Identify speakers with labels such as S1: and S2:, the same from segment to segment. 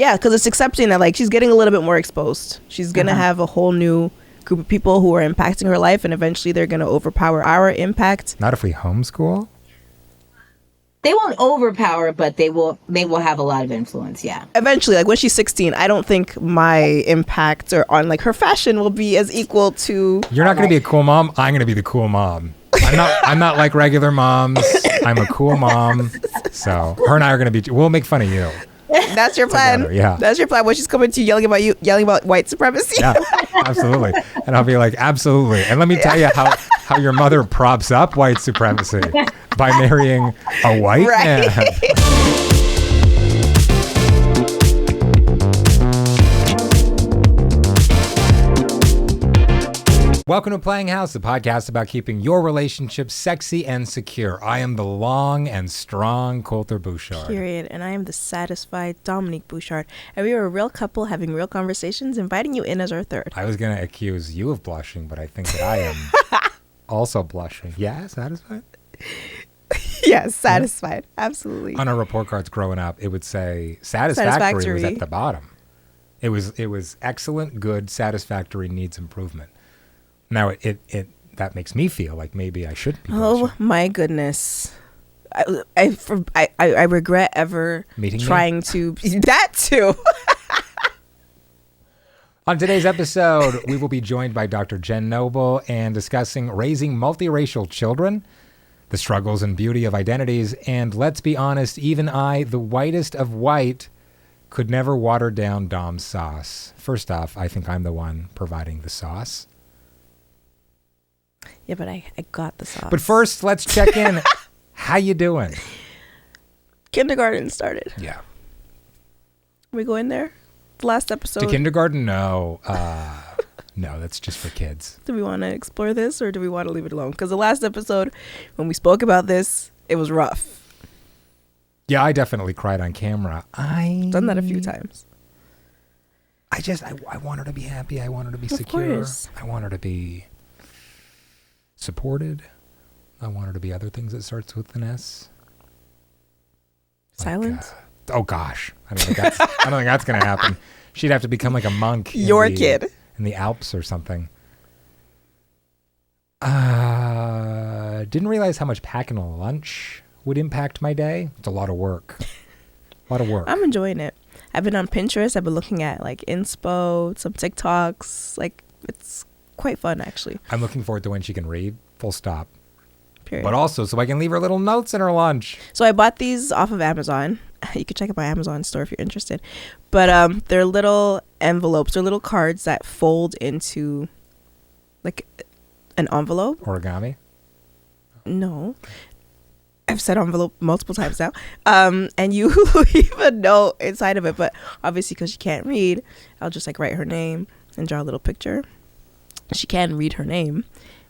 S1: Yeah, because it's accepting that like she's getting a little bit more exposed. She's gonna have a whole new group of people who are impacting her life, and eventually they're gonna overpower our impact.
S2: Not if we homeschool.
S3: They won't overpower, but they will have a lot of influence. Yeah.
S1: Eventually, like when she's 16, I don't think my impact or on like her fashion will be as equal to.
S2: You're not going to be a cool mom. I'm going to be the cool mom. I'm not like regular moms. I'm a cool mom. So her and I are going to be. We'll make fun of you.
S1: That's your plan.
S2: Together, yeah.
S1: That's your plan. When she's coming to you, yelling about white supremacy.
S2: Yeah, absolutely. And I'll be like, absolutely. And let me tell you how your mother props up white supremacy by marrying a white man. Welcome to Playing House, the podcast about keeping your relationships sexy and secure. I am the long and strong Kolter Bouchard.
S1: Period. And I am the satisfied Dominique Bouchard. And we are a real couple having real conversations, inviting you in as our third.
S2: I was going to accuse you of blushing, but I think that I am also blushing. Yeah, satisfied?
S1: Yes, satisfied. Yeah. Absolutely.
S2: On our report cards growing up, it would say satisfactory was at the bottom. It was excellent, good, satisfactory, needs improvement. Now it that makes me feel like maybe I should be blushing.
S1: Oh my goodness. I regret ever
S2: meeting
S1: trying to that too.
S2: On today's episode, we will be joined by Dr. Jen Noble and discussing raising multiracial children, the struggles and beauty of identities, and let's be honest, even I, the whitest of white, could never water down Dom's sauce. First off, I think I'm the one providing the sauce.
S1: Yeah, but I got the sauce.
S2: But first, let's check in. How you doing?
S1: Kindergarten started.
S2: Yeah.
S1: We go in there? The last episode.
S2: To kindergarten? No. No, that's just for kids.
S1: Do we want to explore this or do we want to leave it alone? Because the last episode, when we spoke about this, it was rough.
S2: Yeah, I definitely cried on camera. I've
S1: done that a few times.
S2: I want her to be happy. I want her to be secure.
S1: Course.
S2: I want her to be supported. I want her to be other things that starts with an S.
S1: Silence?
S2: Like, oh gosh, I don't think that's gonna happen. She'd have to become like a monk.
S1: Your kid
S2: in the Alps or something. Didn't realize how much packing a lunch would impact my day. It's a lot of work. I'm
S1: enjoying it. I've been on Pinterest. I've been looking at like inspo, some TikToks. Like it's quite fun actually.
S2: I'm looking forward to when she can read. Full stop.
S1: Period.
S2: But also so I can leave her little notes in her lunch.
S1: So I bought these off of Amazon. You can check out my Amazon store if you're interested. But they're little envelopes. They're little cards that fold into like an envelope.
S2: Origami?
S1: No. I've said envelope multiple times now. And you leave a note inside of it. But obviously because she can't read, I'll just like write her name and draw a little picture. She can read her name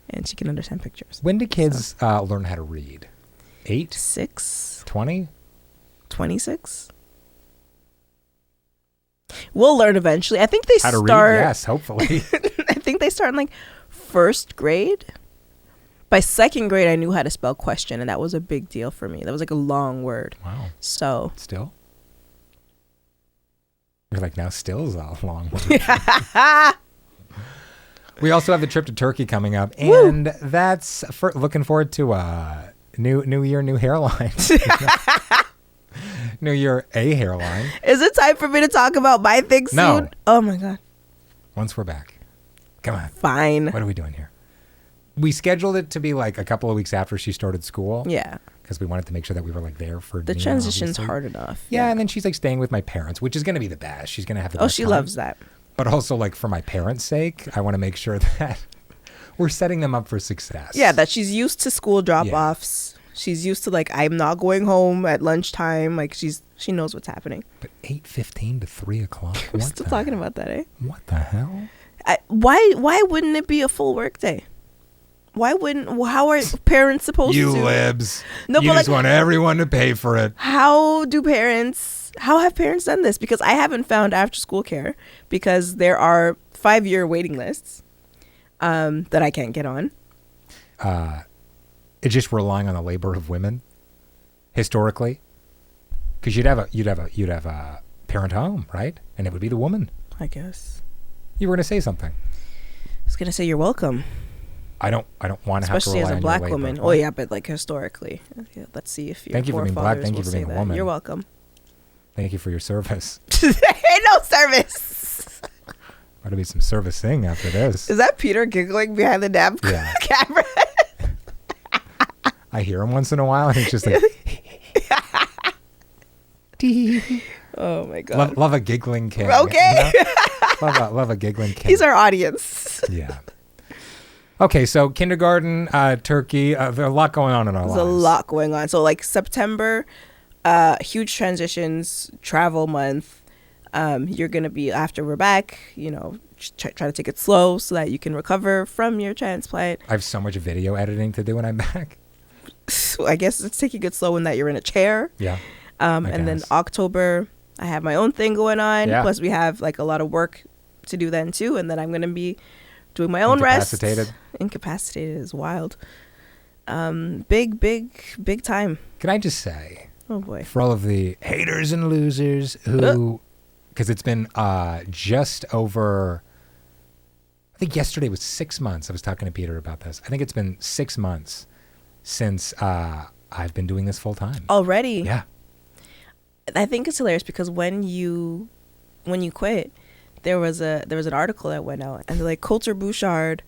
S1: and she can understand pictures.
S2: When do kids learn how to read? 8?
S1: 6?
S2: 20?
S1: 26? We'll learn eventually. I think they
S2: how to
S1: start.
S2: Read? Yes, hopefully.
S1: I think they start in like first grade. By second grade, I knew how to spell question, and that was a big deal for me. That was like a long word.
S2: Wow.
S1: So.
S2: Still? You're like, now still is a long word. We also have the trip to Turkey coming up, and that's looking forward to new year, new hairline. New year, a hairline.
S1: Is it time for me to talk about my thing soon?
S2: No.
S1: Oh my God.
S2: Once we're back. Come on.
S1: Fine.
S2: What are we doing here? We scheduled it to be like a couple of weeks after she started school.
S1: Yeah.
S2: Because we wanted to make sure that we were like there for
S1: the transition's hard enough.
S2: Yeah, and then she's like staying with my parents, which is going to be the best. She's going to have the best
S1: she
S2: time.
S1: loves that.
S2: But also, like, for my parents' sake, I want to make sure that we're setting them up for success.
S1: Yeah, that she's used to school drop-offs. Yeah. She's used to, like, I'm not going home at lunchtime. Like, she knows what's happening.
S2: But 8:15 to 3 o'clock?
S1: We're still talking about that, eh?
S2: What the hell?
S1: Why wouldn't it be a full work day? How are parents supposed to?
S2: You libs.
S1: No,
S2: you
S1: but
S2: just
S1: like,
S2: want everyone to pay for it.
S1: How have parents done this? Because I haven't found after school care because there are 5-year waiting lists that I can't get on.
S2: It's just relying on the labor of women historically. Because you'd have parent home, right? And it would be the woman.
S1: I guess.
S2: You were going to say something.
S1: I was gonna say you're welcome.
S2: I don't want to have to
S1: Especially
S2: rely
S1: as a
S2: on
S1: black
S2: your labor.
S1: woman. Oh yeah, but like historically. Yeah, let's see if your
S2: Thank you for being black.
S1: forefathers
S2: Thank you
S1: will
S2: for
S1: say
S2: being a
S1: that.
S2: woman.
S1: You're welcome.
S2: Thank you for your service.
S1: Ain't no service.
S2: Ought to be some servicing after this.
S1: Is that Peter giggling behind the damn
S2: Yeah.
S1: camera?
S2: I hear him once in a while, and he's just like,
S1: Oh my god.
S2: love a giggling kid.
S1: Okay.
S2: You know? love a giggling kid.
S1: He's our audience.
S2: Yeah. Okay, so kindergarten, Turkey, there's a lot going on in our
S1: There's
S2: lives.
S1: a lot going on. So like September, huge transitions, travel month. You're going to be, after we're back, you know, try to take it slow so that you can recover from your transplant.
S2: I have so much video editing to do when I'm back.
S1: So I guess it's taking it slow in that you're in a chair.
S2: Yeah.
S1: And then
S2: guess.
S1: October, I have my own thing going on.
S2: Yeah.
S1: Plus we have like a lot of work to do then too. And then I'm going to be doing my own
S2: Incapacitated.
S1: rest. Incapacitated is wild. Big time.
S2: Can I just say,
S1: Oh boy.
S2: for all of the haters and losers who, because it's been just over, I think yesterday was 6 months. I was talking to Peter about this. I think it's been 6 months since I've been doing this full time.
S1: Already.
S2: Yeah.
S1: I think it's hilarious because when you quit, there was an article that went out and they're like, Kolter Bouchard,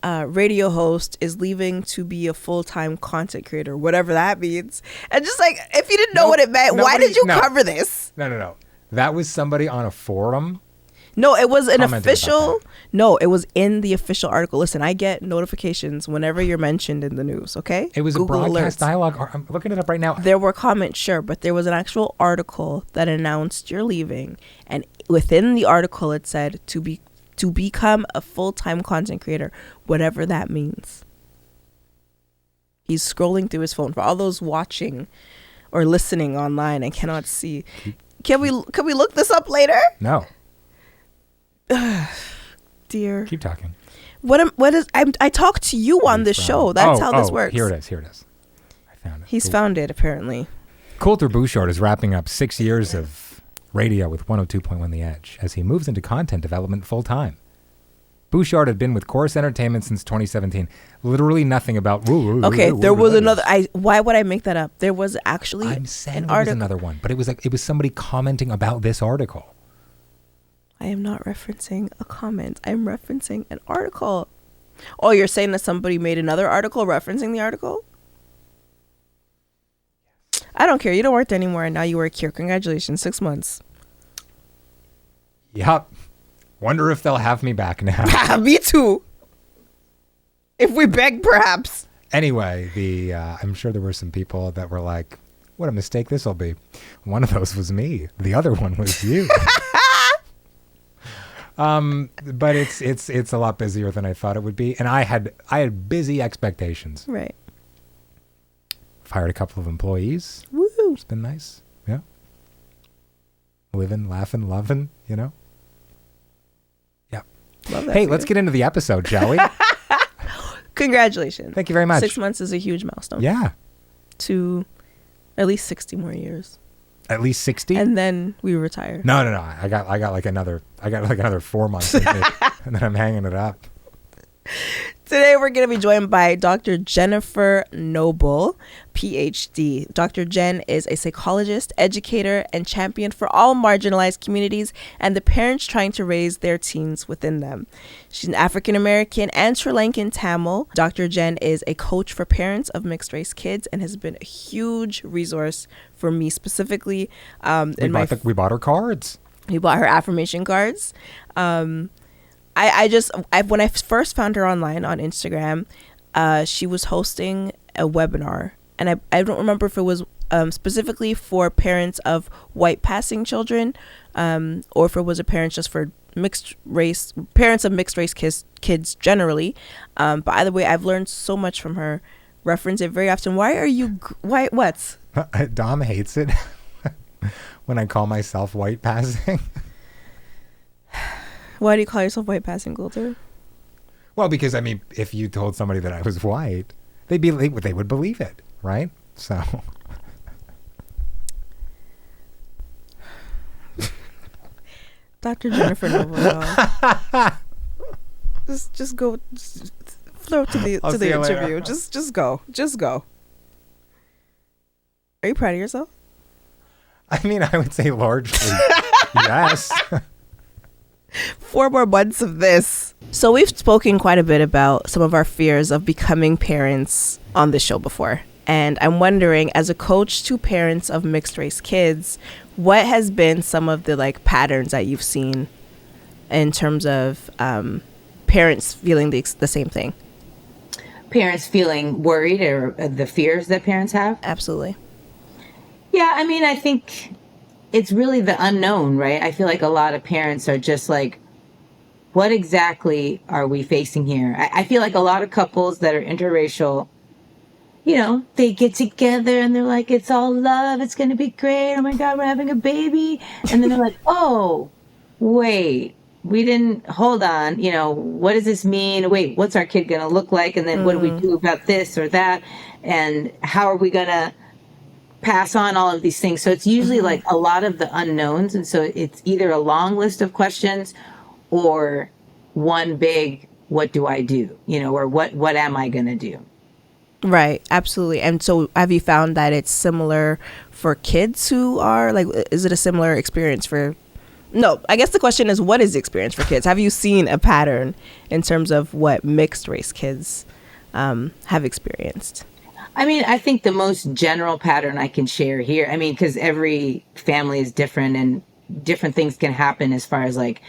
S1: radio host, is leaving to be a full-time content creator, whatever that means. And just like, if you didn't know what it meant, why did you cover this?
S2: No. That was somebody on a forum.
S1: No, it was an
S2: Commented about
S1: official.
S2: that.
S1: No, it was in the official article. Listen, I get notifications whenever you're mentioned in the news. Okay,
S2: It was
S1: Google
S2: a broadcast
S1: alerts.
S2: dialogue. I'm looking it up right now.
S1: There were comments, sure, but there was an actual article that announced you're leaving, and within the article it said to become a full-time content creator, whatever that means. He's scrolling through his phone. For all those watching or listening online and cannot see, can we look this up later?
S2: No.
S1: Dear,
S2: Keep talking.
S1: I talked to you on this show. That's how this works.
S2: Here it is. I found it.
S1: He's found it, apparently.
S2: Kolter Bouchard is wrapping up 6 years of radio with 102.1 The Edge as he moves into content development full time. Bouchard had been with Chorus Entertainment since 2017. Literally nothing about.
S1: Okay, there was another. Why would I make that up? There was actually
S2: I'm saying
S1: an
S2: there was
S1: article.
S2: another one, but it was somebody commenting about this article.
S1: I am not referencing a comment. I'm referencing an article. Oh, you're saying that somebody made another article referencing the article? I don't care. You don't work there anymore, and now you work here. Congratulations, 6 months.
S2: Yup. Wonder if they'll have me back now.
S1: Me too. If we beg, perhaps.
S2: Anyway, I'm sure there were some people that were like, "What a mistake this will be." One of those was me. The other one was you. But it's a lot busier than I thought it would be, and I had busy expectations.
S1: Right.
S2: Fired a couple of employees.
S1: Woo.
S2: It's been nice. Yeah. Living, laughing, loving. You know. Yeah.
S1: Love that
S2: Hey,
S1: for
S2: let's
S1: you.
S2: get into the episode, shall we?
S1: Congratulations.
S2: Thank you very much.
S1: 6 months is a huge milestone.
S2: Yeah.
S1: To at least 60 more years.
S2: At least 60.
S1: And then we retire.
S2: No. I got like another 4 months in me, and then I'm hanging it up.
S1: Today we're going to be joined by Dr. Jennifer Noble, PhD. Dr. Jen is a psychologist, educator, and champion for all marginalized communities and the parents trying to raise their teens within them. She's an African American and Sri Lankan Tamil. Dr. Jen is a coach for parents of mixed race kids and has been a huge resource for me specifically.
S2: We bought her cards.
S1: We bought her affirmation cards. When I first found her online on Instagram, she was hosting a webinar, and I don't remember if it was specifically for parents of white passing children, or if it was a parents just for parents of mixed race kids generally. But either way, I've learned so much from her. Reference it very often. What?
S2: Dom hates it when I call myself white passing.
S1: Why do you call yourself white passing, Kolter?
S2: Well, because I mean, if you told somebody that I was white, they would believe it, right? So
S1: Dr. Jennifer Noble. No. just go. Just flow to the interview. Just go. Just go. Are you proud of yourself?
S2: I mean, I would say largely yes.
S1: 4 more months of this. So we've spoken quite a bit about some of our fears of becoming parents on this show before. And I'm wondering, as a coach to parents of mixed race kids, what has been some of the like patterns that you've seen in terms of parents feeling the same thing?
S3: Parents feeling worried, or the fears that parents have?
S1: Absolutely.
S3: Yeah, I mean, I think it's really the unknown, right? I feel like a lot of parents are just like, what exactly are we facing here? I feel like a lot of couples that are interracial, you know, they get together and they're like, it's all love. It's going to be great. Oh my God, we're having a baby. And then they're like, oh, wait, we didn't, hold on. You know, what does this mean? Wait, what's our kid going to look like? And then what do we do about this or that? And how are we going to pass on all of these things? So it's usually like a lot of the unknowns. And so it's either a long list of questions or one big, what do I do? You know, or what am I going to do?
S1: Right. Absolutely. And so have you found that it's similar for kids who are like, is it a similar experience for, no, I guess the question is, what is the experience for kids? Have you seen a pattern in terms of what mixed race kids have experienced?
S3: I mean, I think the most general pattern I can share here, I mean, because every family is different and different things can happen as far as like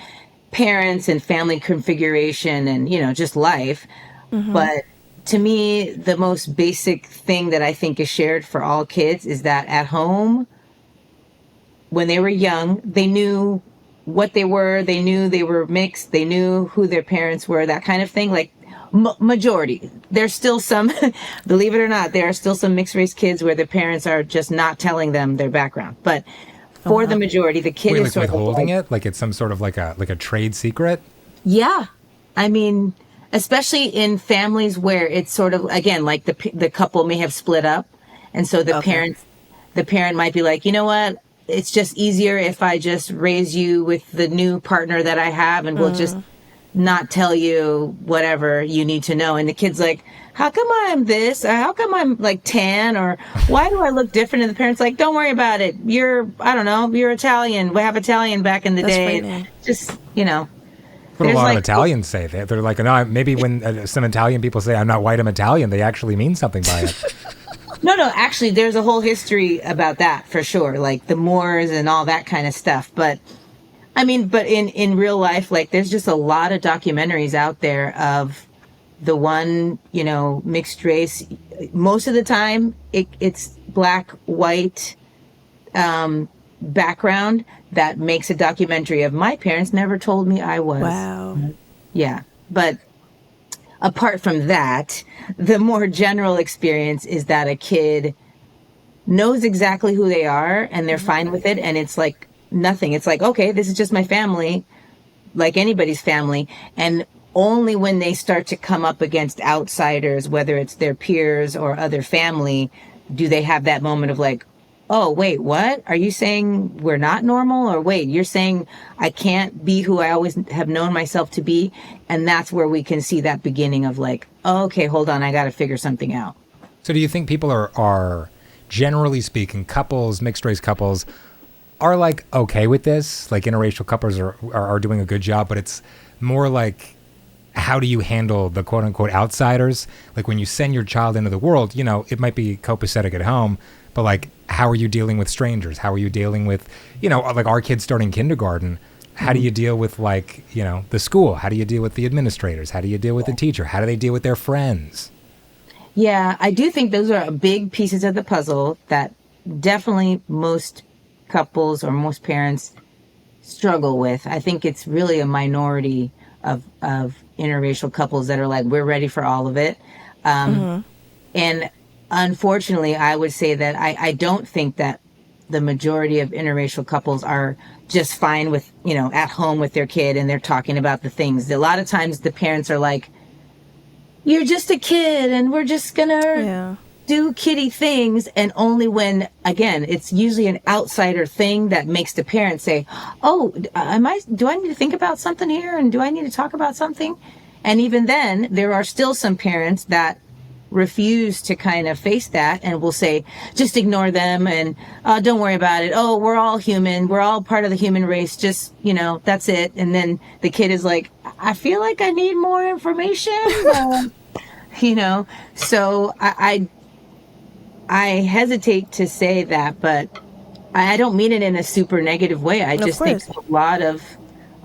S3: parents and family configuration and, you know, just life. But to me, the most basic thing that I think is shared for all kids is that at home, when they were young, they knew what they were. They knew they were mixed. They knew who their parents were, that kind of thing. Like majority. There's still some, believe it or not, there are still some mixed race kids where their parents are just not telling them their background. But for the majority, the kid is
S2: like
S3: sort
S2: withholding
S3: of
S2: it, like it's some sort of like a trade secret.
S3: Yeah, I mean, especially in families where it's sort of, again, like the couple may have split up, and so the parent might be like, you know what, it's just easier if I just raise you with the new partner that I have, and we'll just not tell you whatever you need to know. And the kid's like, how come I'm this? How come I'm like tan? Or why do I look different? And the parent's like, don't worry about it. I don't know, you're Italian. We have Italian back in the day. Just, you know.
S2: What a lot of Italians say. They're like, no, maybe when some Italian people say, I'm not white, I'm Italian, they actually mean something by it.
S3: No, actually, there's a whole history about that for sure. Like the Moors and all that kind of stuff. But I mean, but in real life, like there's just a lot of documentaries out there of the one, you know, mixed race. Most of the time, it's black, white background that makes a documentary of my parents never told me I was.
S1: Wow.
S3: Yeah. But apart from that, the more general experience is that a kid knows exactly who they are and they're fine with it. And it's like nothing. It's like, okay, this is just my family, like anybody's family. And only when they start to come up against outsiders, whether it's their peers or other family, do they have that moment of like, oh, wait, what? Are you saying we're not normal? Or wait, you're saying I can't be who I always have known myself to be? And that's where we can see that beginning of like, oh, okay, hold on, I got to figure something out.
S2: So do you think people are generally speaking, couples, mixed race couples, are like okay with this? Like interracial couples are doing a good job, but it's more like, how do you handle the quote unquote outsiders? Like when you send your child into the world, you know, it might be copacetic at home, but like, how are you dealing with strangers? How are you dealing with, you know, like our kids starting kindergarten? How do you deal with like, you know, the school? How do you deal with the administrators? How do you deal with the teacher? How do they deal with their friends?
S3: Yeah, I do think those are big pieces of the puzzle that definitely most couples or most parents struggle with. I think it's really a minority of interracial couples that are like, we're ready for all of it. And unfortunately, I would say that I don't think that the majority of interracial couples are just fine with, you know, at home with their kid and they're talking about the things. A lot of times the parents are like, you're just a kid and we're just gonna do kiddie things, and only when, again, it's usually an outsider thing that makes the parent say, oh, do I need to think about something here, and do I need to talk about something? And even then, there are still some parents that refuse to kind of face that and will say, just ignore them, and don't worry about it. Oh, we're all human. We're all part of the human race. Just, that's it. And then the kid is like, I feel like I need more information. So I hesitate to say that, but I don't mean it in a super negative way. I just think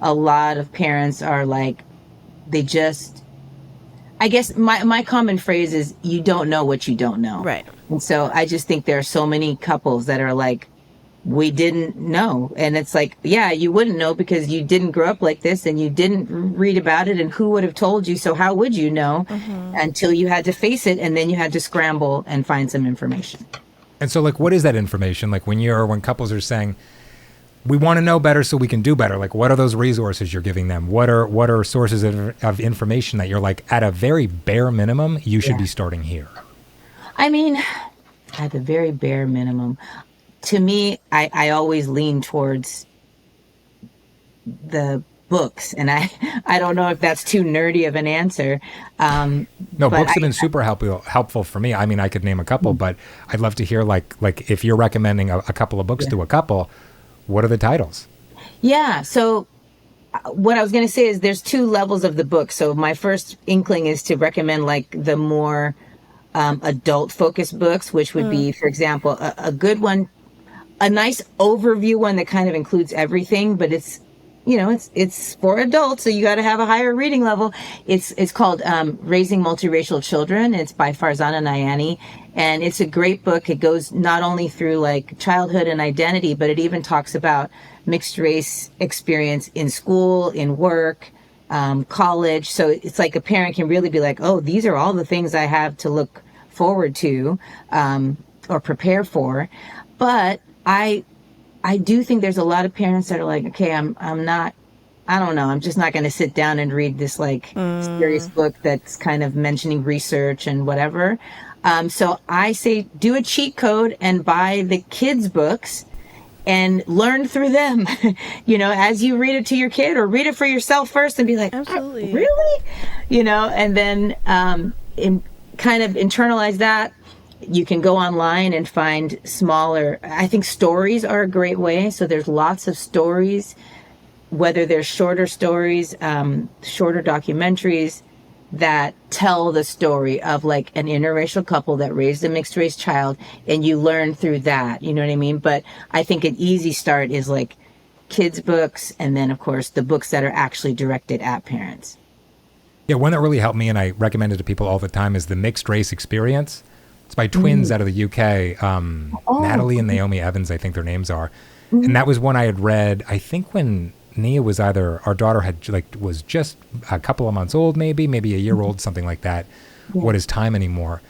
S3: a lot of parents are like, they just, I guess my common phrase is, you don't know what you don't know.
S1: Right.
S3: And so I just think there are so many couples that are like, we didn't know. And it's like, yeah, you wouldn't know because you didn't grow up like this and you didn't read about it, and who would have told you? So how would you know until you had to face it, and then you had to scramble and find some information.
S2: And so, like, what is that information? Like, when couples are saying, we want to know better so we can do better, like, what are those resources you're giving them? What are sources of information that you're like, at a very bare minimum, you should be starting here? I mean,
S3: at the very bare minimum, to me, I always lean towards the books, and I don't know if that's too nerdy of an answer.
S2: No, books have been super helpful for me. I mean, I could name a couple, but I'd love to hear like if you're recommending a couple of books to a couple, what are the titles?
S3: Yeah, so what I was going to say is there's two levels of the book. So my first inkling is to recommend like the more adult focused books, which would be, for example, a good one, a nice overview one that kind of includes everything, but it's for adults, so you got to have a higher reading level. It's called Raising Multiracial Children. It's by Farzana Nayani, and it's a great book. It goes not only through like childhood and identity, but it even talks about mixed race experience in school, in work, college. So it's like a parent can really be like, oh, these are all the things I have to look forward to or prepare for. But I do think there's a lot of parents that are like, okay, I don't know, I'm just not going to sit down and read this like serious book that's kind of mentioning research and whatever. So I say do a cheat code and buy the kids' books and learn through them, as you read it to your kid, or read it for yourself first and be like,
S1: absolutely,
S3: really? And then kind of internalize that. You can go online and find smaller, I think stories are a great way. So there's lots of stories, whether they're shorter stories, shorter documentaries that tell the story of like an interracial couple that raised a mixed race child, and you learn through that, you know what I mean? But I think an easy start is like kids' books, and then of course the books that are actually directed at parents. Yeah,
S2: one that really helped me and I recommend it to people all the time is The Mixed Race Experience. It's by twins out of the UK, Natalie and Naomi Evans, I think their names are. And that was one I had read, I think when Nia was our daughter was just a couple of months old, maybe a year old, something like that. Yeah. What is time anymore?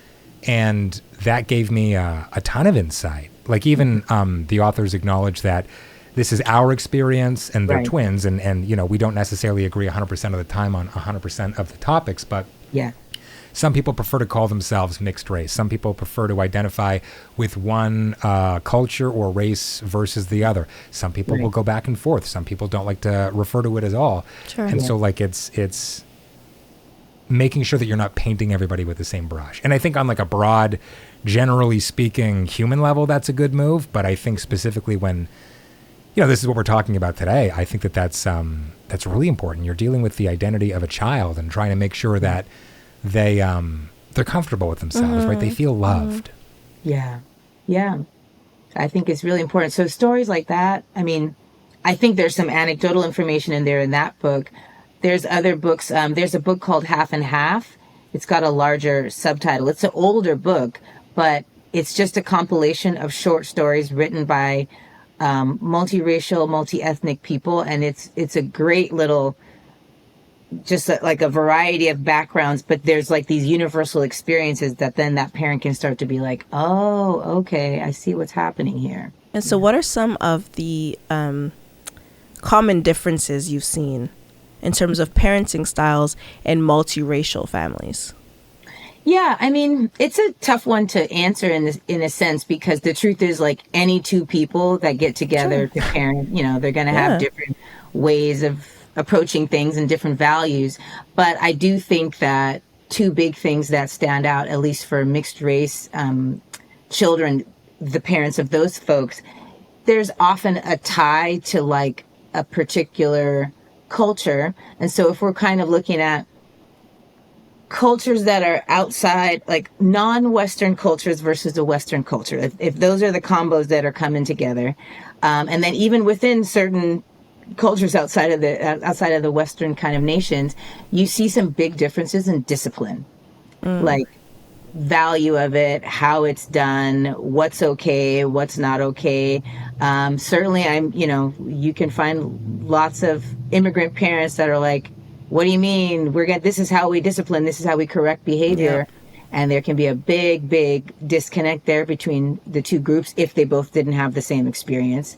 S2: And that gave me a ton of insight. Like even the authors acknowledge that this is our experience and they're twins. And we don't necessarily agree 100% of the time on 100% of the topics, but some people prefer to call themselves mixed race. Some people prefer to identify with one culture or race versus the other. Some people will go back and forth. Some people don't like to refer to it at all. Sure. And so like it's making sure that you're not painting everybody with the same brush. And I think on like a broad, generally speaking, human level, that's a good move. But I think specifically when, this is what we're talking about today, I think that's really important. You're dealing with the identity of a child and trying to make sure that they're comfortable with themselves, right? They feel loved.
S3: Yeah. I think it's really important. So stories like that, I mean, I think there's some anecdotal information in there in that book. There's other books. There's a book called Half and Half. It's got a larger subtitle. It's an older book, but it's just a compilation of short stories written by multiracial, multi-ethnic people. And it's a great little, just like a variety of backgrounds, but there's like these universal experiences that then that parent can start to be like, oh, okay, I see what's happening here.
S1: And so what are some of the common differences you've seen in terms of parenting styles in multiracial families?
S3: Yeah, I mean, it's a tough one to answer in a sense, because the truth is, like, any two people that get together to parent, they're going to have different ways of approaching things and different values. But I do think that two big things that stand out, at least for mixed race children, the parents of those folks, there's often a tie to like a particular culture. And so if we're kind of looking at cultures that are outside, like non-Western cultures versus a Western culture, if those are the combos that are coming together, and then even within certain cultures outside of the Western kind of nations, you see some big differences in discipline, like value of it, how it's done, what's okay, what's not okay. Certainly, you can find lots of immigrant parents that are like, what do you mean? This is how we discipline. This is how we correct behavior. Yeah. And there can be a big, big disconnect there between the two groups if they both didn't have the same experience.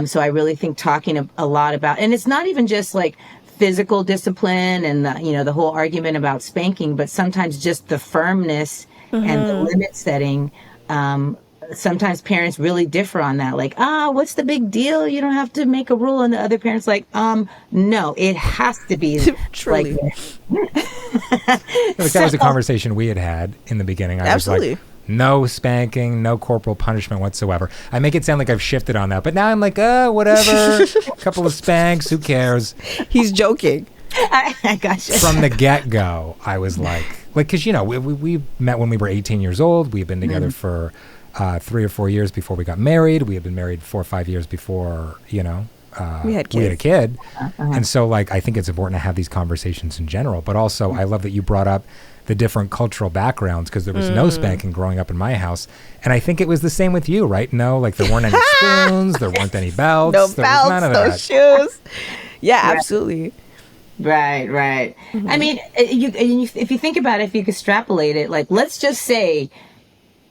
S3: So I really think talking a lot about, and it's not even just like physical discipline and the whole argument about spanking, but sometimes just the firmness and the limit setting. Sometimes parents really differ on that. Like, what's the big deal? You don't have to make a rule. And the other parents like, no, it has to be
S1: truly.
S3: Like
S2: that was a conversation we had in the beginning. I was like, no spanking, no corporal punishment whatsoever. I make it sound like I've shifted on that, but now I'm like, whatever. A couple of spanks, who cares?
S1: He's joking.
S3: I gotcha.
S2: From the get-go, I was like, because we met when we were 18 years old. We've been together for 3 or 4 years before we got married. We had been married 4 or 5 years before, we had a kid. And so, like, I think it's important to have these conversations in general. But also, I love that you brought up the different cultural backgrounds, because there was no spanking growing up in my house. And I think it was the same with you, right? No, like there weren't any spoons, there weren't any belts.
S1: No
S2: there
S1: belts,
S2: was none of
S1: no
S2: that.
S1: shoes. Yeah, absolutely.
S3: Right. I mean, if you think about it, if you extrapolate it, like, let's just say,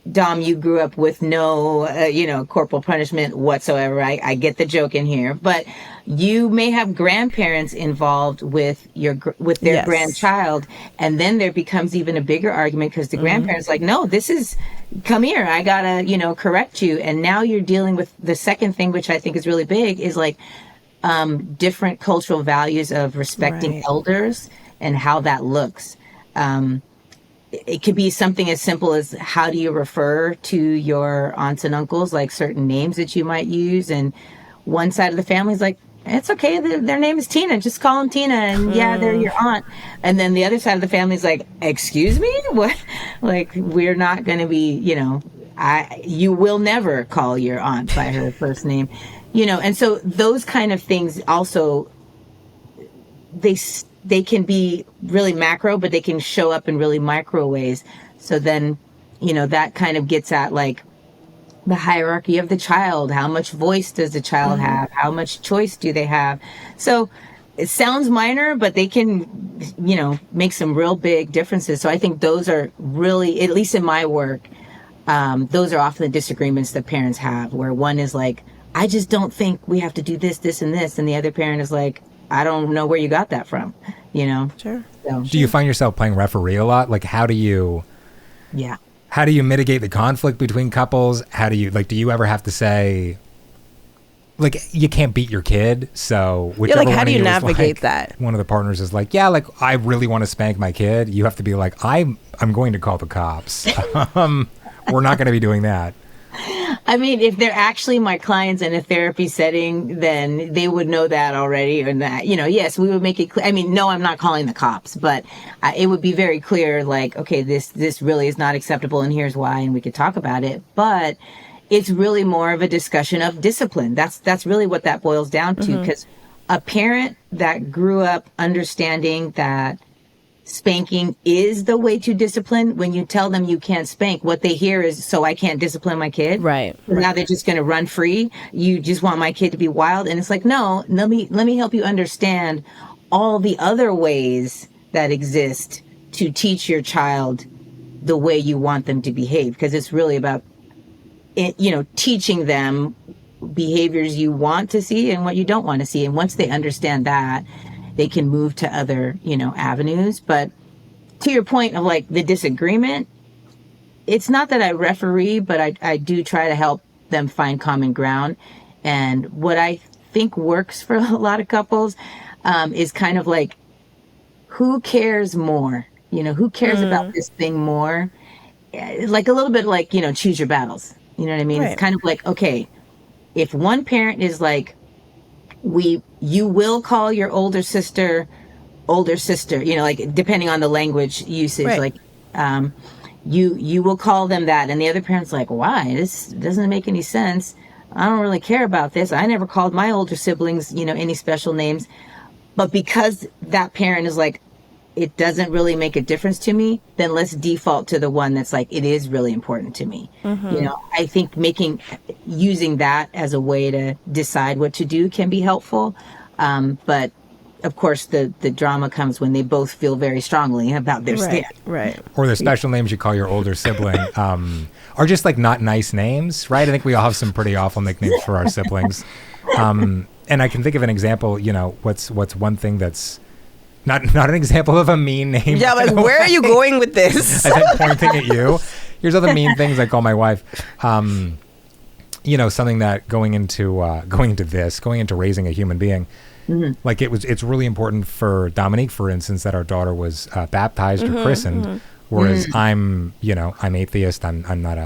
S3: Dom, you grew up with no, corporal punishment whatsoever. I get the joke in here, but you may have grandparents involved with their grandchild, and then there becomes even a bigger argument because the grandparents like, no, come here, I gotta, correct you, and now you're dealing with the second thing, which I think is really big, is like different cultural values of respecting elders and how that looks. It could be something as simple as, how do you refer to your aunts and uncles, like certain names that you might use. And one side of the family is like, it's okay, their name is Tina, just call them Tina, and they're your aunt. And then the other side of the family is like, excuse me? What? Like, we're not going to be, you will never call your aunt by her first name, And so those kind of things also, they can be really macro, but they can show up in really micro ways. So then, that kind of gets at like the hierarchy of the child. How much voice does the child have? How much choice do they have? So it sounds minor, but they can, make some real big differences. So I think those are really, at least in my work, those are often the disagreements that parents have, where one is like, I just don't think we have to do this, this, and this. And the other parent is like, I don't know where you got that from,
S1: Sure.
S3: So,
S2: do you find yourself playing referee a lot? Like, how do you mitigate the conflict between couples? How do you ever have to say, like, you can't beat your kid, so whichever
S1: how do you navigate
S2: like,
S1: that? One
S2: of the partners is like, yeah, like, I really want to spank my kid. You have to be like, I'm going to call the cops. We're not going to be doing that.
S3: I mean, if they're actually my clients in a therapy setting, then they would know that already. And that, yes, we would make it clear. I mean, no, I'm not calling the cops, but it would be very clear, like, okay, this really is not acceptable, and here's why, and we could talk about it. But it's really more of a discussion of discipline. That's really what that boils down to, because a parent that grew up understanding that spanking is the way to discipline, when you tell them you can't spank, what they hear is, so I can't discipline my kid.
S1: Right.
S3: Now they're just going to run free. You just want my kid to be wild. And it's like, no, let me help you understand all the other ways that exist to teach your child the way you want them to behave. Because it's really about, teaching them behaviors you want to see and what you don't want to see. And once they understand that, they can move to other, avenues. But to your point of like the disagreement, it's not that I referee, but I do try to help them find common ground. And what I think works for a lot of couples is kind of like, who cares more? You know, who cares about this thing more? Like a little bit like, you know, choose your battles. You know what I mean?
S1: Right.
S3: It's kind of like, okay, if one parent is like, you will call your older sister, you know, like depending on the language usage,
S1: Right.
S3: like you will call them that, and the other parent's like, why? This doesn't make any sense. I don't really care about this. I never called my older siblings, you know, any special names. But because that parent is like, it doesn't really make a difference to me, then let's default to the one that's like, it is really important to me. You know, I think using that as a way to decide what to do can be helpful. But of course, the drama comes when they both feel very strongly about their stand.
S1: Right.
S2: Or the special names you call your older sibling are just like not nice names, right? I think we all have some pretty awful nicknames for our siblings. And I can think of an example, you know, what's one thing that's not an example of a mean name.
S1: Yeah, like, where are you going with this?
S2: I think pointing at you. Here's all the mean things I call my wife. You know, something that going into raising a human being, like it's really important for Dominique, for instance, that our daughter was baptized or christened, whereas I'm atheist. I'm not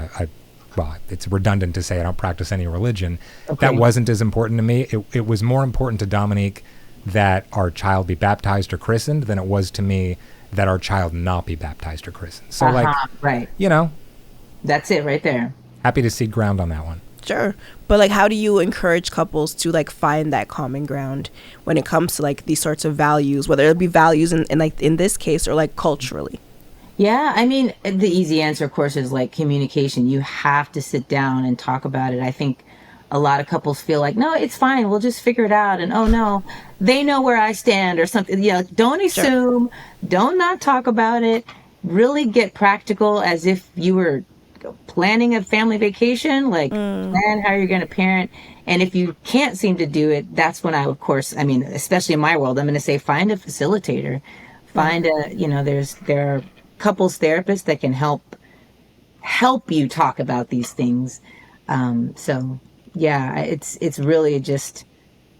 S2: well, it's redundant to say I don't practice any religion. Okay. That wasn't as important to me. It was more important to Dominique that our child be baptized or christened than it was to me that our child not be baptized or christened. So
S3: right.
S2: You know,
S3: that's it right there.
S2: Happy to cede ground on that one.
S1: Sure. But like, how do you encourage couples to like find that common ground when it comes to like these sorts of values, whether it be values in like in this case or like culturally?
S3: Yeah, I mean, the easy answer, of course, is like communication. You have to sit down and talk about it. I think a lot of couples feel like, no, it's fine, we'll just figure it out. And oh no, they know where I stand or something. Yeah, don't assume, don't not talk about it. Really get practical as if you were planning a family vacation, like plan how you're going to parent. And if you can't seem to do it, that's when I, of course, I mean, especially in my world, I'm going to say find a facilitator. Find a, you know, there are couples therapists that can help you talk about these things. So yeah, it's really just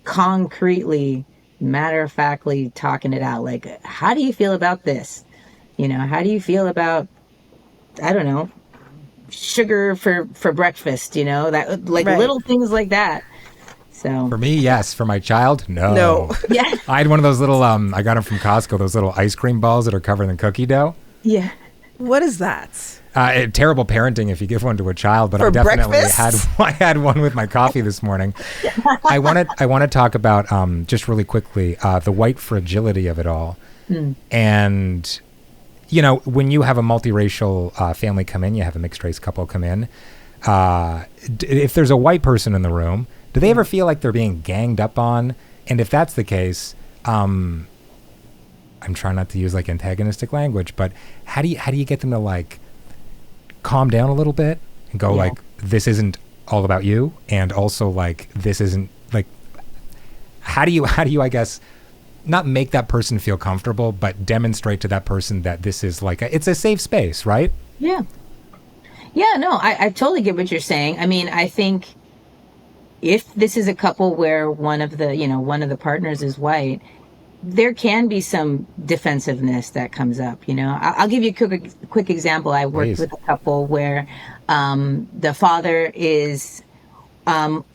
S3: concretely, matter-of-factly talking it out. Like, how do you feel about this? You know, how do you feel about, I don't know, sugar for breakfast, you know, that like little things like that. So
S2: for me, yes. For my child,
S1: no.
S3: Yeah.
S2: I had one of those little I got them from Costco, those little ice cream balls that are covered in cookie dough.
S3: Yeah.
S1: What is that?
S2: Terrible parenting if you give one to a child, but
S1: for
S2: I definitely
S1: breakfast?
S2: I had one with my coffee this morning. I want to talk about just really quickly the white fragility of it all. And you know, when you have a multiracial family come in, you have a mixed race couple come in, if there's a white person in the room, do they ever feel like they're being ganged up on? And if that's the case, I'm trying not to use like antagonistic language, but how do you get them to like calm down a little bit and go like, this isn't all about you, and also like this isn't like, how do you I guess not make that person feel comfortable, but demonstrate to that person that this is like it's a safe space, right?
S3: Yeah. Yeah, no, I totally get what you're saying. I mean, I think if this is a couple where one of the partners is white, there can be some defensiveness that comes up. You know, I'll give you a quick example. I worked with a couple where the father is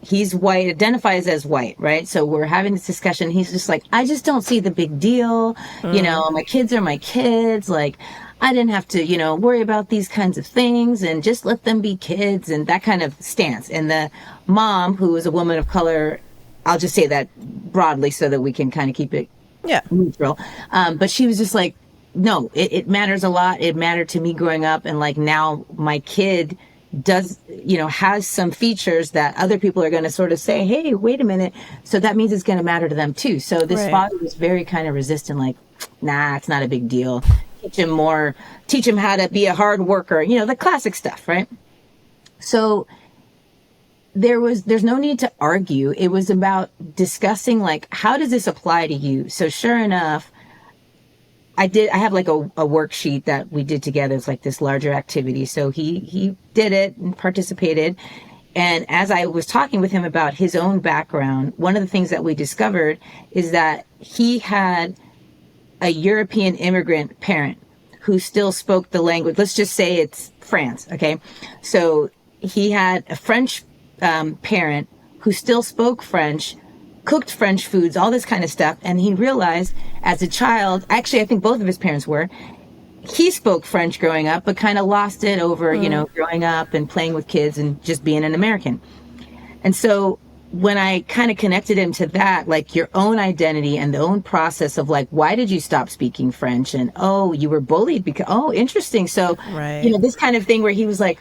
S3: he's white, identifies as white, right? So we're having this discussion. He's just like, I just don't see the big deal. You know, my kids are my kids. Like, I didn't have to, you know, worry about these kinds of things and just let them be kids and that kind of stance. And the mom, who is a woman of color, I'll just say that broadly so that we can kind of keep it neutral. But she was just like, no, it matters a lot. It mattered to me growing up. And like now my kid does, you know, has some features that other people are going to sort of say, hey, wait a minute. So that means it's going to matter to them too. So this father was very kind of resistant, like, nah, it's not a big deal. Teach him how to be a hard worker, you know, the classic stuff, right? So there's no need to argue. It was about discussing, like, how does this apply to you? So sure enough, I have like a worksheet that we did together. It's like this larger activity. So he did it and participated. And as I was talking with him about his own background, one of the things that we discovered is that he had a European immigrant parent who still spoke the language. Let's just say it's France. Okay. So he had a French parent who still spoke French, cooked French foods, all this kind of stuff. And he realized as a child, actually, I think both of his parents were, he spoke French growing up, but kind of lost it over, growing up and playing with kids and just being an American. And so when I kind of connected him to that, like your own identity and the own process of like, why did you stop speaking French? And, oh, you were bullied because, oh, interesting. So,
S1: right.
S3: This kind of thing where he was like,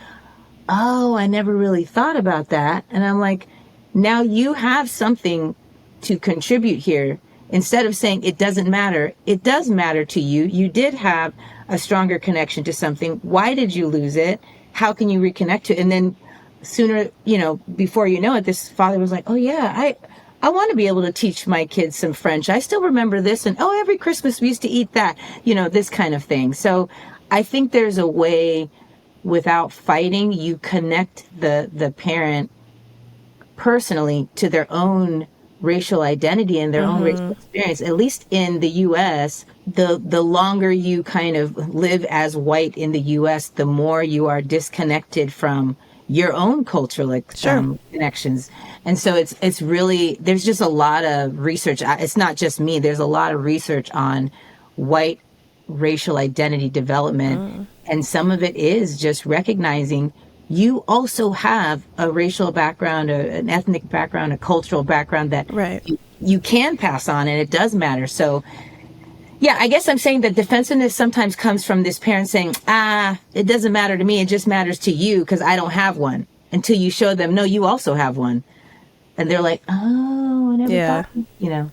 S3: oh, I never really thought about that. And I'm like, now you have something to contribute here. Instead of saying it doesn't matter, it does matter to you. You did have a stronger connection to something. Why did you lose it? How can you reconnect to it? And then sooner, before you know it, this father was like, oh yeah, I want to be able to teach my kids some French. I still remember this. And oh, every Christmas we used to eat that, this kind of thing. So I think there's a way without fighting, you connect the parent personally to their own racial identity and their own racial experience. At least in the U.S., the longer you kind of live as white in the U.S., the more you are disconnected from your own cultural connections. And so it's really, there's just a lot of research. It's not just me. There's a lot of research on white racial identity development. And some of it is just recognizing you also have a racial background, an ethnic background, a cultural background that you can pass on, and it does matter. So, yeah, I guess I'm saying that defensiveness sometimes comes from this parent saying, it doesn't matter to me, it just matters to you because I don't have one, until you show them, no, you also have one. And they're like, oh, I never thought,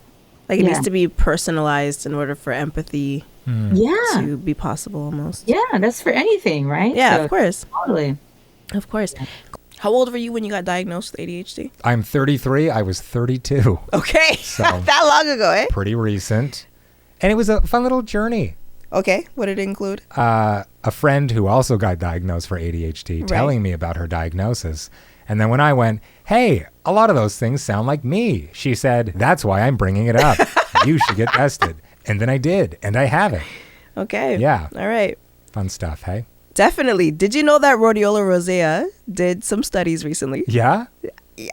S1: Like it needs to be personalized in order for empathy to be possible almost.
S3: Yeah, that's for anything, right?
S1: Yeah, of course.
S3: Totally.
S1: Of course. How old were you when you got diagnosed with ADHD?
S2: I'm 33. I was 32.
S1: Okay.
S2: So
S1: that long ago, eh?
S2: Pretty recent. And it was a fun little journey.
S1: Okay. What did it include?
S2: A friend who also got diagnosed for ADHD telling me about her diagnosis. And then when I went, hey, a lot of those things sound like me. She said, that's why I'm bringing it up. You should get tested. And then I did. And I have it.
S1: Okay.
S2: Yeah.
S1: All right.
S2: Fun stuff, hey?
S1: Definitely. Did you know that rhodiola rosea did some studies recently?
S2: Yeah?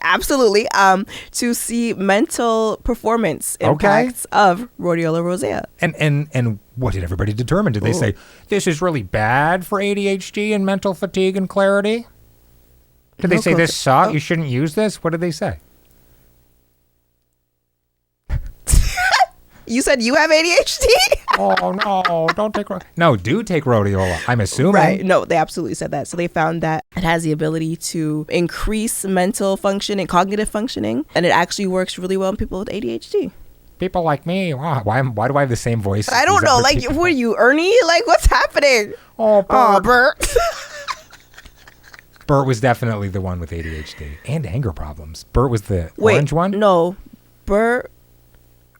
S1: Absolutely. To see mental performance impacts of rhodiola rosea.
S2: And what did everybody determine? Did they say, this is really bad for ADHD and mental fatigue and clarity? Did they say this sucks? You shouldn't use this? What did they say?
S1: You said you have ADHD?
S2: Oh, no, don't take No, do take rhodiola, I'm assuming.
S1: Right. No, they absolutely said that. So they found that it has the ability to increase mental function and cognitive functioning, and it actually works really well in people with ADHD.
S2: People like me. Wow, why do I have the same voice?
S1: I don't know. Like, who are you, Ernie? Like, what's happening?
S2: Oh, Bert.
S1: Bert.
S2: Bert was definitely the one with ADHD and anger problems. Bert was the orange one?
S1: No.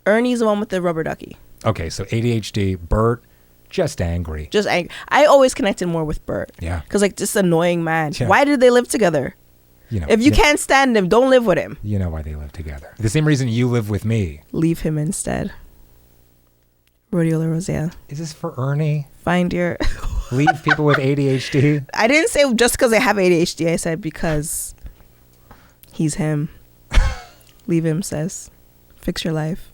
S1: Ernie's the one with the rubber ducky.
S2: Okay, so ADHD, Bert, just angry.
S1: Just angry. I always connected more with Bert.
S2: Yeah.
S1: Because, like, just annoying man.
S2: Yeah.
S1: Why did they live together? If you can't stand him, don't live with him.
S2: You know why they live together. The same reason you live with me.
S1: Leave him instead. Rhodiola rosea.
S2: Is this for Ernie?
S1: Find your...
S2: Leave people with ADHD?
S1: I didn't say just because I have ADHD. I said because he's him. Leave him, sis. Fix your life.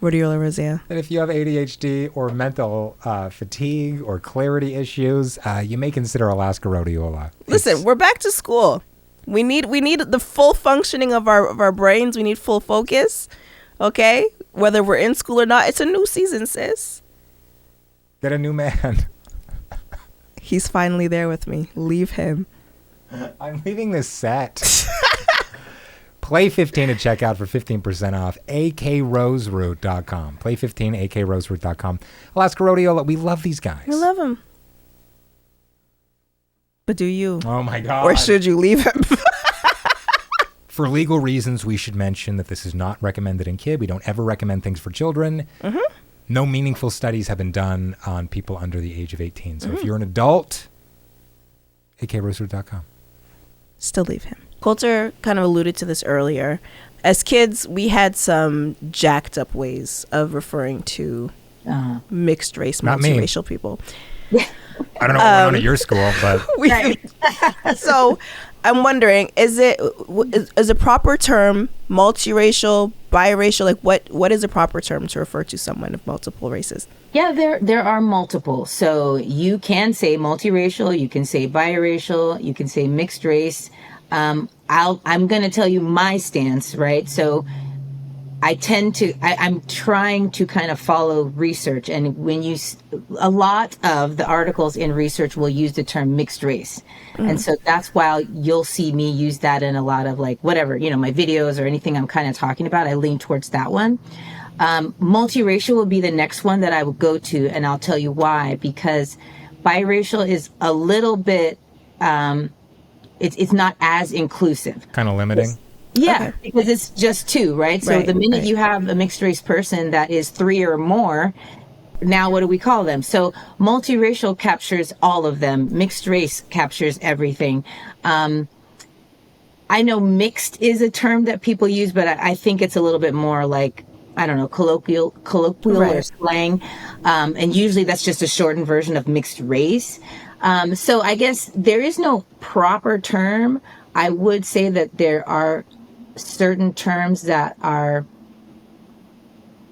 S1: Rhodiola rosea.
S2: And if you have ADHD or mental fatigue or clarity issues, you may consider Alaska rhodiola.
S1: Listen, we're back to school. We need the full functioning of our brains. We need full focus. Okay? Whether we're in school or not, it's a new season, sis.
S2: Get a new man.
S1: He's finally there with me. Leave him.
S2: I'm leaving this set. Play 15 at checkout for 15% off. akroseroute.com. Play 15, akroseroute.com. Alaska Rhodiola, we love these guys.
S1: I love them. But do you?
S2: Oh my God.
S1: Or should you leave him?
S2: For legal reasons, we should mention that this is not recommended in kid. We don't ever recommend things for children. no meaningful studies have been done on people under the age of 18. So if you're an adult, akrooster.com.
S1: Still leave him. Kolter kind of alluded to this earlier. As kids, we had some jacked up ways of referring to mixed race,
S2: Not me.
S1: multiracial people.
S2: I don't know what went on at your school, but
S1: So I'm wondering, is a proper term multiracial, biracial? Like what is a proper term to refer to someone of multiple races?
S3: Yeah, there are multiple. So you can say multiracial, you can say biracial, you can say mixed race. I'm going to tell you my stance, right? So I'm trying to kind of follow research. And a lot of the articles in research will use the term mixed race. And so that's why you'll see me use that in a lot of like, whatever, my videos or anything I'm kind of talking about, I lean towards that one. Multiracial will be the next one that I would go to. And I'll tell you why, because biracial is a little bit, it's not as inclusive.
S2: kind of limiting.
S3: Yeah, because it's just two, right? So the minute you have a mixed race person that is 3 or more, now what do we call them? So multiracial captures all of them. Mixed race captures everything. I know mixed is a term that people use, but I think it's a little bit more like, I don't know, colloquial or slang. And usually that's just a shortened version of mixed race. So I guess there is no proper term. I would say that there are certain terms that are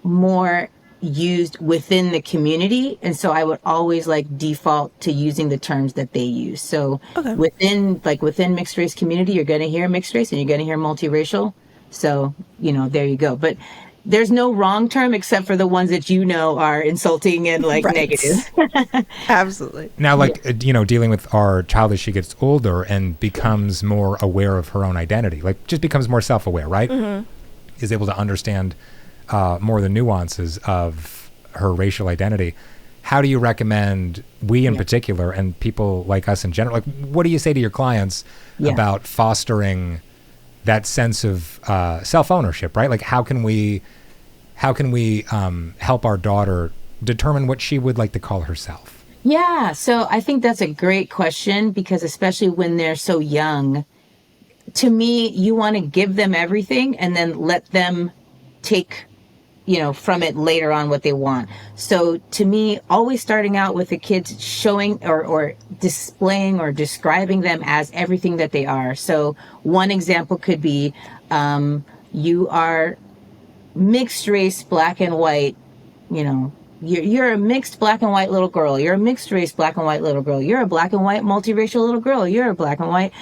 S3: more used within the community. And so I would always like default to using the terms that they use. So within mixed race community, you're going to hear mixed race and you're going to hear multiracial. So, there you go. But there's no wrong term except for the ones that are insulting and like negative.
S1: Absolutely.
S2: Now, dealing with our child as she gets older and becomes more aware of her own identity, like just becomes more self-aware, right? Is able to understand more the nuances of her racial identity. How do you recommend we in particular and people like us in general, like what do you say to your clients about fostering that sense of self-ownership, right? Like how can we help our daughter determine what she would like to call herself?
S3: Yeah, so I think that's a great question because especially when they're so young, to me, you want to give them everything and then let them take, from it later on what they want. So to me, always starting out with the kids showing or displaying or describing them as everything that they are. So one example could be, you are mixed race, black and white, you're a mixed black and white little girl. You're a mixed race, black and white little girl. You're a black and white multiracial little girl. You're a black and white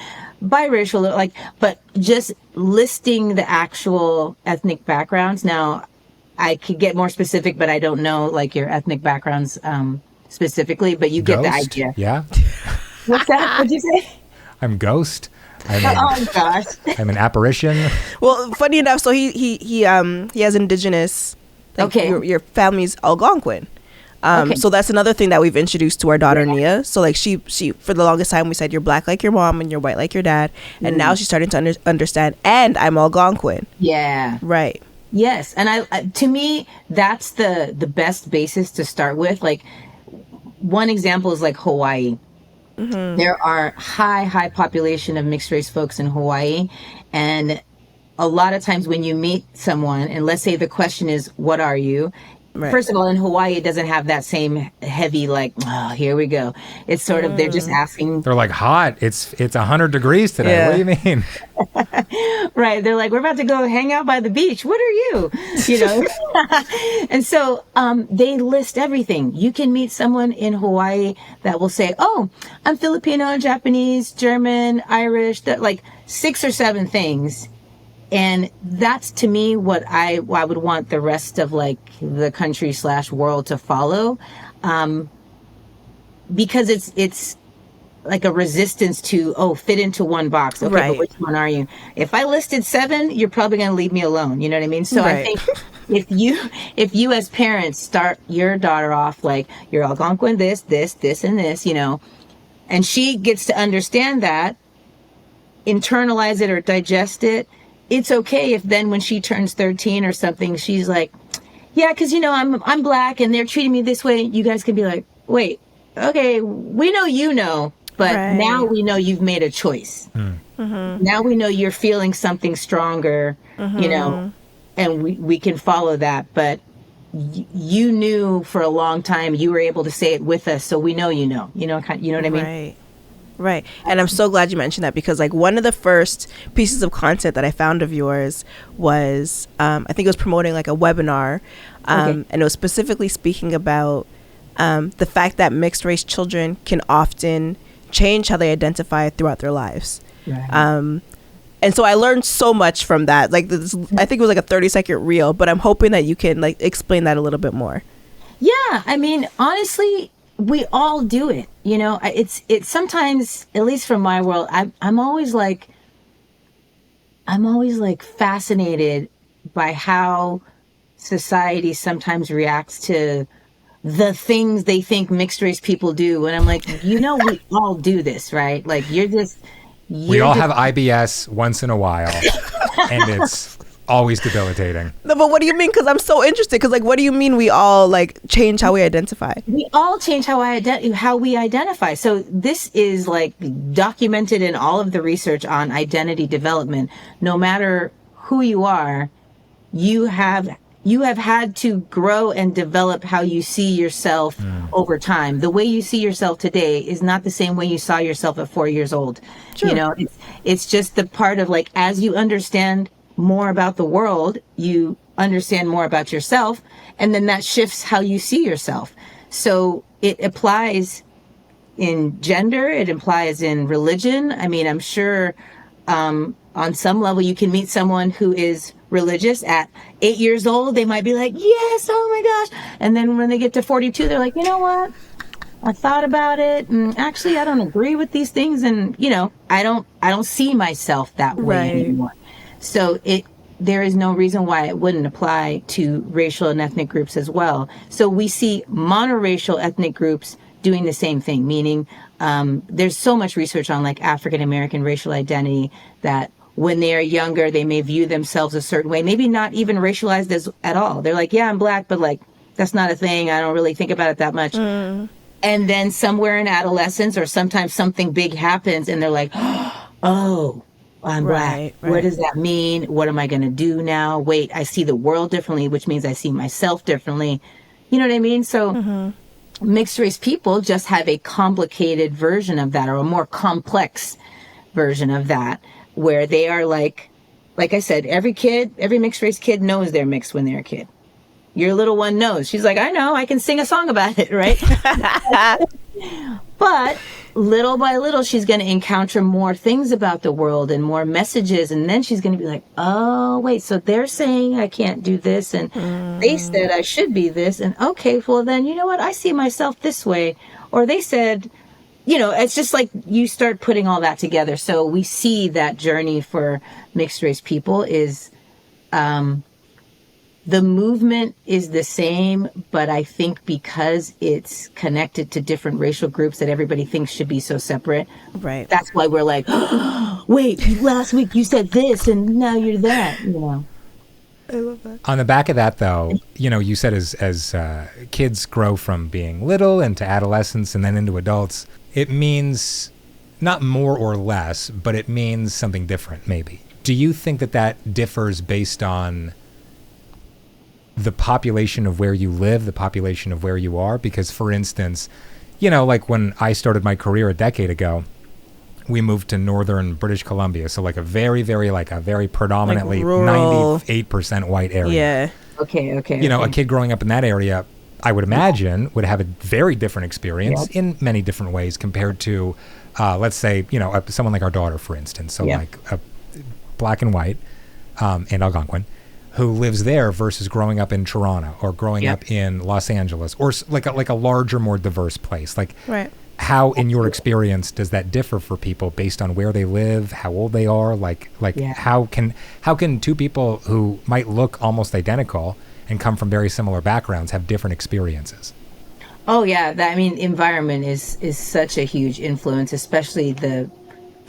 S3: biracial, but just listing the actual ethnic backgrounds. Now, I could get more specific, but I don't know like your ethnic backgrounds specifically, but you get the idea.
S2: Yeah.
S3: What's that? What'd you say?
S2: I'm Ghost.
S3: Oh gosh.
S2: I'm an apparition.
S1: Well, funny enough, so he has indigenous. Your family's Algonquin. So that's another thing that we've introduced to our daughter Nia. So like she for the longest time we said you're black like your mom and you're white like your dad, and now she's starting to understand. And I'm Algonquin.
S3: Yeah.
S1: Right.
S3: Yes, and I to me that's the best basis to start with. Like one example is like Hawaii. There are high population of mixed race folks in Hawaii, and a lot of times when you meet someone, and let's say the question is, "What are you?" Right. First of all, in Hawaii, it doesn't have that same heavy, like, oh, here we go. It's sort of, they're just asking.
S2: They're like, hot. It's 100 degrees today. Yeah. What do you mean?
S3: Right. They're like, we're about to go hang out by the beach. What are you? And so they list everything. You can meet someone in Hawaii that will say, oh, I'm Filipino, Japanese, German, Irish, like 6 or 7 things. And that's to me what I would want the rest of like the country / world to follow, because it's like a resistance to fit into one box. Okay, but which one are you? If I listed 7, you're probably going to leave me alone. You know what I mean? So I think if you as parents start your daughter off like you're Algonquin, this, and this, and she gets to understand that, internalize it or digest it. It's okay if then when she turns 13 or something, she's like, yeah, because I'm black and they're treating me this way. You guys can be like, wait, okay, we know but now we know you've made a choice. Now we know you're feeling something stronger, and we can follow that. But you knew for a long time. You were able to say it with us, so we know you know. You know what I mean?
S1: Right. And I'm so glad you mentioned that, because like one of the first pieces of content that I found of yours was, I think it was promoting like a webinar, and it was specifically speaking about the fact that mixed race children can often change how they identify throughout their lives. Right. And so I learned so much from that. Like this, I think it was like a 30-second reel, but I'm hoping that you can like explain that a little bit more.
S3: Yeah, I mean, honestly, we all do it. It's sometimes, at least from my world, I'm always like fascinated by how society sometimes reacts to the things they think mixed race people do. And I'm like, we all do this, right? Like we
S2: all have IBS once in a while, and it's always debilitating.
S1: No, but what do you mean? Because I'm so interested. Because like, what do you mean we all like change how we identify?
S3: We all change how we identify. So this is like documented in all of the research on identity development. No matter who you are, you have had to grow and develop how you see yourself over time. The way you see yourself today is not the same way you saw yourself at 4 years old. Sure. It's just the part of like, as you understand more about the world, you understand more about yourself, and then that shifts how you see yourself. So it applies in gender, it applies in religion. I mean, I'm sure on some level you can meet someone who is religious at 8 years old. They might be like, yes, oh my gosh. And then when they get to 42, they're like, you know what? I thought about it, and actually I don't agree with these things, and I don't see myself that way anymore. So there is no reason why it wouldn't apply to racial and ethnic groups as well. So we see monoracial ethnic groups doing the same thing, meaning there's so much research on like African American racial identity that when they are younger, they may view themselves a certain way, maybe not even racialized at all. They're like, yeah, I'm black, but like, that's not a thing. I don't really think about it that much. And then somewhere in adolescence, or sometimes something big happens and they're like, oh, I'm black. Right. What does that mean? What am I going to do now? Wait, I see the world differently, which means I see myself differently. You know what I mean? So mixed race people just have a complicated version of that, or a more complex version of that, where they are like I said, every mixed race kid knows they're mixed when they're a kid. Your little one knows. She's like, I know, I can sing a song about it, right? But little by little, she's going to encounter more things about the world and more messages. And then she's going to be like, oh, wait, so they're saying I can't do this. And they said I should be this. And okay, well, then, you know what? I see myself this way. Or they said, it's just like you start putting all that together. So we see that journey for mixed race people is the movement is the same, but I think because it's connected to different racial groups that everybody thinks should be so separate. Right. That's why we're like, oh, wait, last week you said this and now you're that,
S1: I love that.
S2: On the back of that, though, you said as kids grow from being little into adolescence and then into adults, it means not more or less, but it means something different, maybe. Do you think that differs based on the population of where you live, the population of where you are? Because, for instance, like when I started my career a decade ago, we moved to northern British Columbia. So like a very, very, very predominantly like 98% white area.
S3: Yeah. Okay.
S2: A kid growing up in that area, I would imagine, would have a very different experience in many different ways compared to, let's say, someone like our daughter, for instance. So like a black and white and Algonquin, who lives there versus growing up in Toronto or growing up in Los Angeles or like a larger, more diverse place. Like, how, in your experience, does that differ for people based on where they live, how old they are? How can two people who might look almost identical and come from very similar backgrounds have different experiences?
S3: Oh yeah, environment is such a huge influence, especially to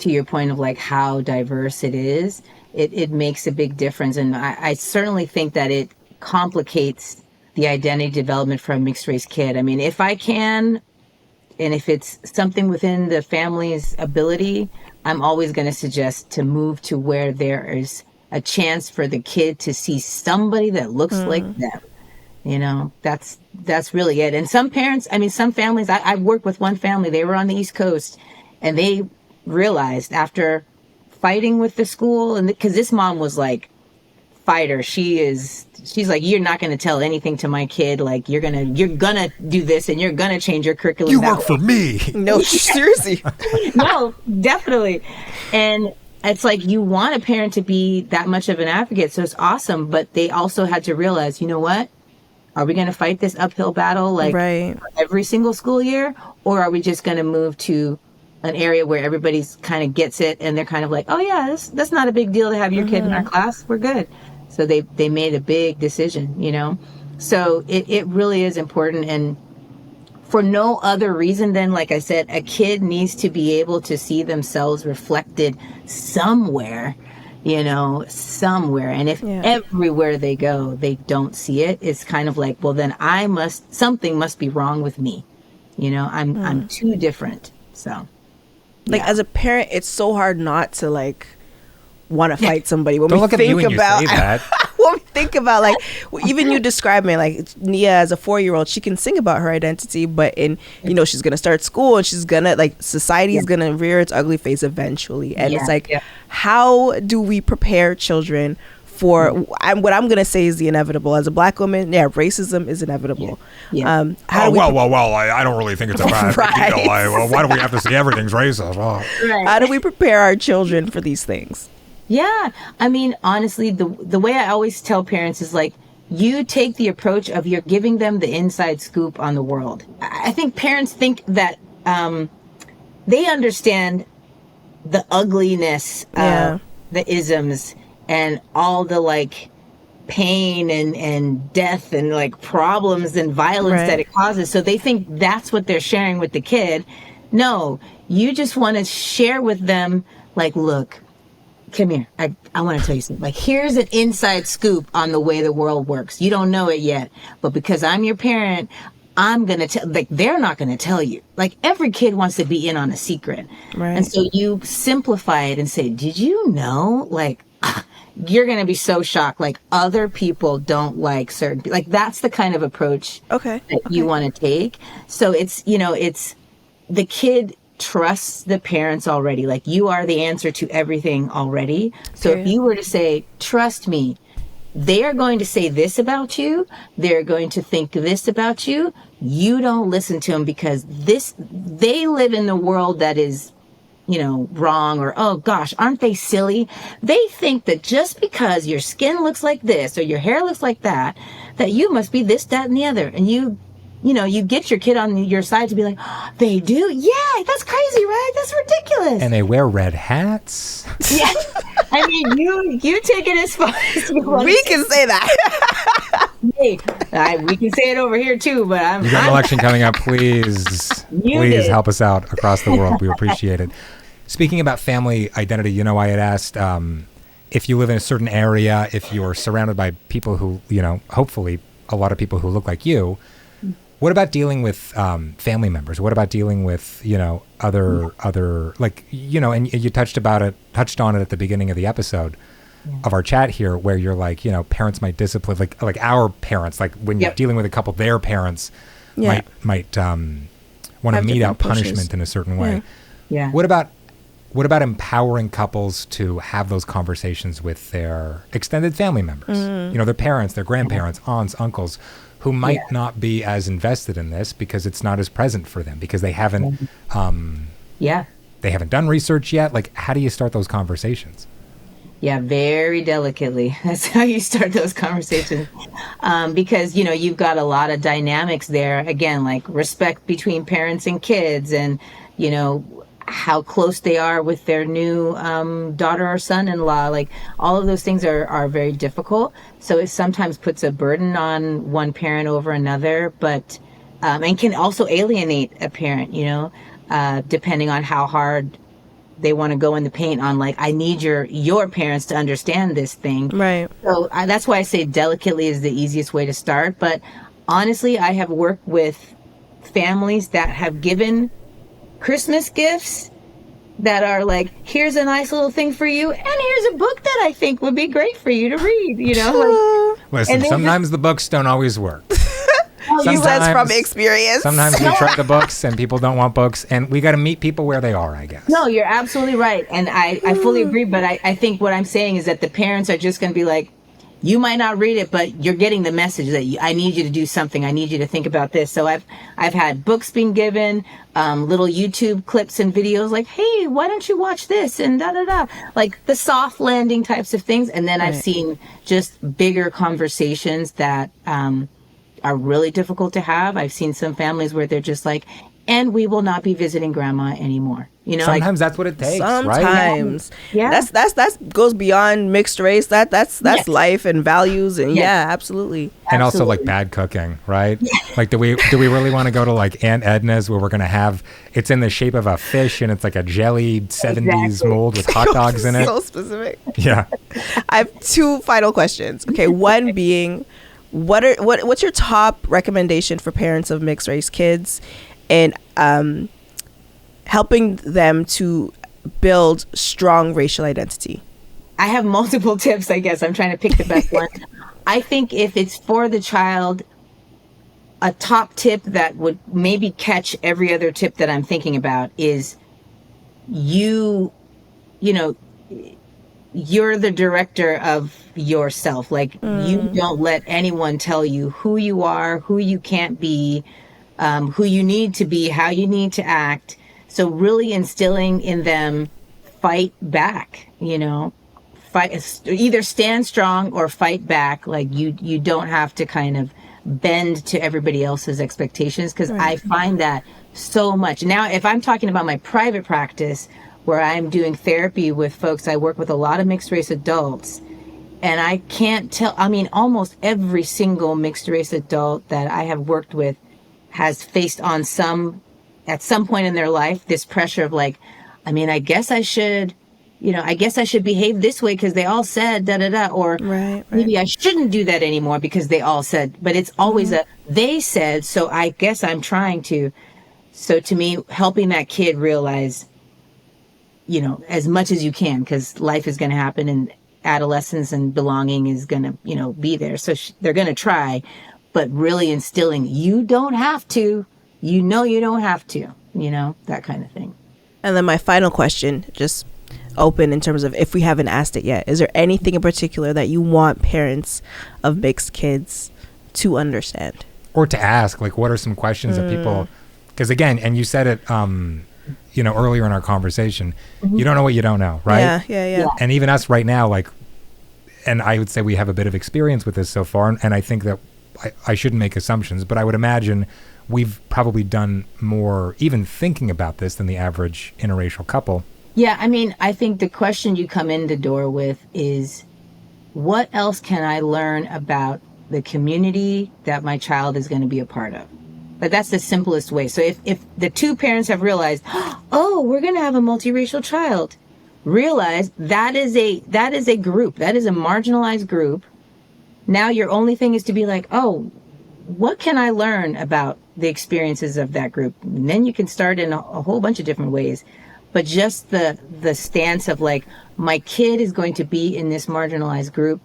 S3: your point of like how diverse it is. It makes a big difference, and I certainly think that it complicates the identity development for a mixed race kid. I mean, if I can, and if it's something within the family's ability, I'm always going to suggest to move to where there is a chance for the kid to see somebody that looks like them. You know, that's really it. And some parents, I mean, some families, I worked with one family, they were on the East Coast, and they realized after fighting with the school, and because this mom was like fighter, she's like, you're not going to tell anything to my kid, like you're gonna do this and you're gonna change your curriculum.
S2: You work for me.
S1: No, seriously.
S3: No, definitely. And it's like, you want a parent to be that much of an advocate, so it's awesome, but they also had to realize, you know what, are we going to fight this uphill battle like every single school year, or are we just going to move to an area where everybody's kind of gets it and they're kind of like, oh yeah, that's not a big deal to have your kid in our class, we're good. So they made a big decision, you know. So it really is important, and for no other reason than, like I said, a kid needs to be able to see themselves reflected somewhere, you know, somewhere. And if everywhere they go, they don't see it, it's kind of like, well, then something must be wrong with me. You know, I'm too different. So
S1: like as a parent, it's so hard not to like want to fight somebody when
S2: Don't
S1: we
S2: look at
S1: think
S2: me when
S1: about
S2: you say that.
S1: when we think about like even you describe me like Nia as a 4-year-old, she can sing about her identity, but in you know she's gonna start school and she's gonna like society's gonna rear its ugly face eventually, and it's like how do we prepare children for what I'm gonna say is the inevitable? As a Black woman, racism is inevitable.
S2: Well, I don't really think it's a bad deal. Why do we have to say everything's racist?
S1: How do we prepare our children for these things?
S3: Yeah, I mean, honestly, the way I always tell parents is like, you take the approach of you're giving them the inside scoop on the world. I think parents think that they understand the ugliness of the isms and all the like pain and death and like problems and violence that it causes. So they think that's what they're sharing with the kid. No, you just want to share with them like, look, come here. I want to tell you something. Like, here's an inside scoop on the way the world works. You don't know it yet, but because I'm your parent, I'm going to tell, like, they're not going to tell you. Like, every kid wants to be in on a secret. Right. And so you simplify it and say, did you know? Like, you're going to be so shocked. Like, other people don't like certain people. Like, that's the kind of approach that you want to take. So it's, you know, it's the kid trusts the parents already. Like, you are the answer to everything already. So if you were to say, trust me, they are going to say this about you, they're going to think this about you, you don't listen to them because they live in the world that is, you know, wrong, or, oh gosh, aren't they silly? They think that just because your skin looks like this or your hair looks like that you must be this, that, and the other. And you know, you get your kid on your side to be like, oh, they do? Yeah, that's crazy, right? That's ridiculous.
S2: And they wear red hats.
S3: Yeah. I mean, you take it as far as you want.
S1: We can say that.
S3: Hey, we can say it over here too, but
S2: You got an election coming up. Please help us out across the world. We appreciate it. Speaking about family identity, you know, I had asked if you live in a certain area, if you're surrounded by people who, you know, hopefully a lot of people who look like you, what about dealing with family members? What about dealing with, you know, other like, you know, and you touched on it at the beginning of the episode of our chat here, where you're like, you know, parents might discipline, like our parents, like when you're dealing with a couple, their parents might want to mete out punishment in a certain way.
S3: Yeah.
S2: What about empowering couples to have those conversations with their extended family members? You know, their parents, their grandparents, aunts, uncles, who might not be as invested in this because it's not as present for them, because they haven't they haven't done research yet. Like, how do you start those conversations?
S3: Yeah, very delicately. That's how you start those conversations. Because, you know, you've got a lot of dynamics there. Again, like respect between parents and kids, and, you know, how close they are with their new daughter or son-in-law. Like, all of those things are very difficult. So it sometimes puts a burden on one parent over another, but and can also alienate a parent, you know, depending on how hard they want to go in the paint on like, I need your parents to understand this thing.
S1: Right.
S3: So that's why I say delicately is the easiest way to start. But honestly, I have worked with families that have given Christmas gifts that are like, here's a nice little thing for you, and here's a book that I think would be great for you to read, you know? Like,
S2: Listen, sometimes the books don't always work.
S1: He says from experience.
S2: Sometimes we try the books and people don't want books, and we got to meet people where they are, I guess.
S3: No, you're absolutely right. And I fully agree. But I think what I'm saying is that the parents are just going to be like, you might not read it, but you're getting the message that I need you to do something. I need you to think about this. So I've had books being given, little YouTube clips and videos like, hey, why don't you watch this? And da-da-da. Like the soft landing types of things. And then I've seen just bigger conversations that are really difficult to have. I've seen some families where they're just like, and we will not be visiting grandma anymore. You know,
S2: sometimes that's what it takes.
S1: Sometimes,
S2: right?
S3: Yeah,
S1: that goes beyond mixed race. That's life and values, and absolutely.
S2: And also like bad cooking, right? Yeah. Like, do we really want to go to like Aunt Edna's where we're gonna have it's in the shape of a fish and it's like a jelly 70s mold with hot dogs in it?
S1: So specific.
S2: Yeah.
S1: I have two final questions. Okay, one being, what's your top recommendation for parents of mixed race kids, and helping them to build strong racial identity?
S3: I have multiple tips, I guess. I'm trying to pick the best one. I think if it's for the child, a top tip that would maybe catch every other tip that I'm thinking about is you know, you're the director of yourself. Like, you don't let anyone tell you who you are, who you can't be, who you need to be, how you need to act. So really instilling in them, fight back, you know, either stand strong or fight back. Like you don't have to kind of bend to everybody else's expectations. Cause I find that so much. Now, if I'm talking about my private practice where I'm doing therapy with folks, I work with a lot of mixed race adults, and I can't tell, I mean, almost every single mixed race adult that I have worked with has faced at some point in their life, this pressure of like, I mean, I guess I should behave this way because they all said da da da, or maybe I shouldn't do that anymore because they all said, but it's always they said, so I guess I'm trying to. So to me, helping that kid realize, you know, as much as you can, because life is going to happen and adolescence and belonging is going to, you know, be there. So they're going to try, but really instilling, you don't have to, you know, you don't have to, you know, that kind of thing.
S1: And then my final question, just open in terms of if we haven't asked it yet, is there anything in particular that you want parents of mixed kids to understand? Or
S2: to ask, like, what are some questions that people, because again, and you said it, you know, earlier in our conversation, you don't know what you don't know, right?
S1: Yeah.
S2: And even us right now, like, and I would say we have a bit of experience with this so far, and I think that I shouldn't make assumptions, but I would imagine we've probably done more even thinking about this than the average interracial couple.
S3: Yeah, I mean, I think the question you come in the door with is, what else can I learn about the community that my child is going to be a part of? But that's the simplest way. So if the two parents have realized, oh, we're going to have a multiracial child, realize that is a group, that is a marginalized group. Now your only thing is to be like, oh, what can I learn about the experiences of that group? And then you can start in a whole bunch of different ways. But just the stance of like, my kid is going to be in this marginalized group,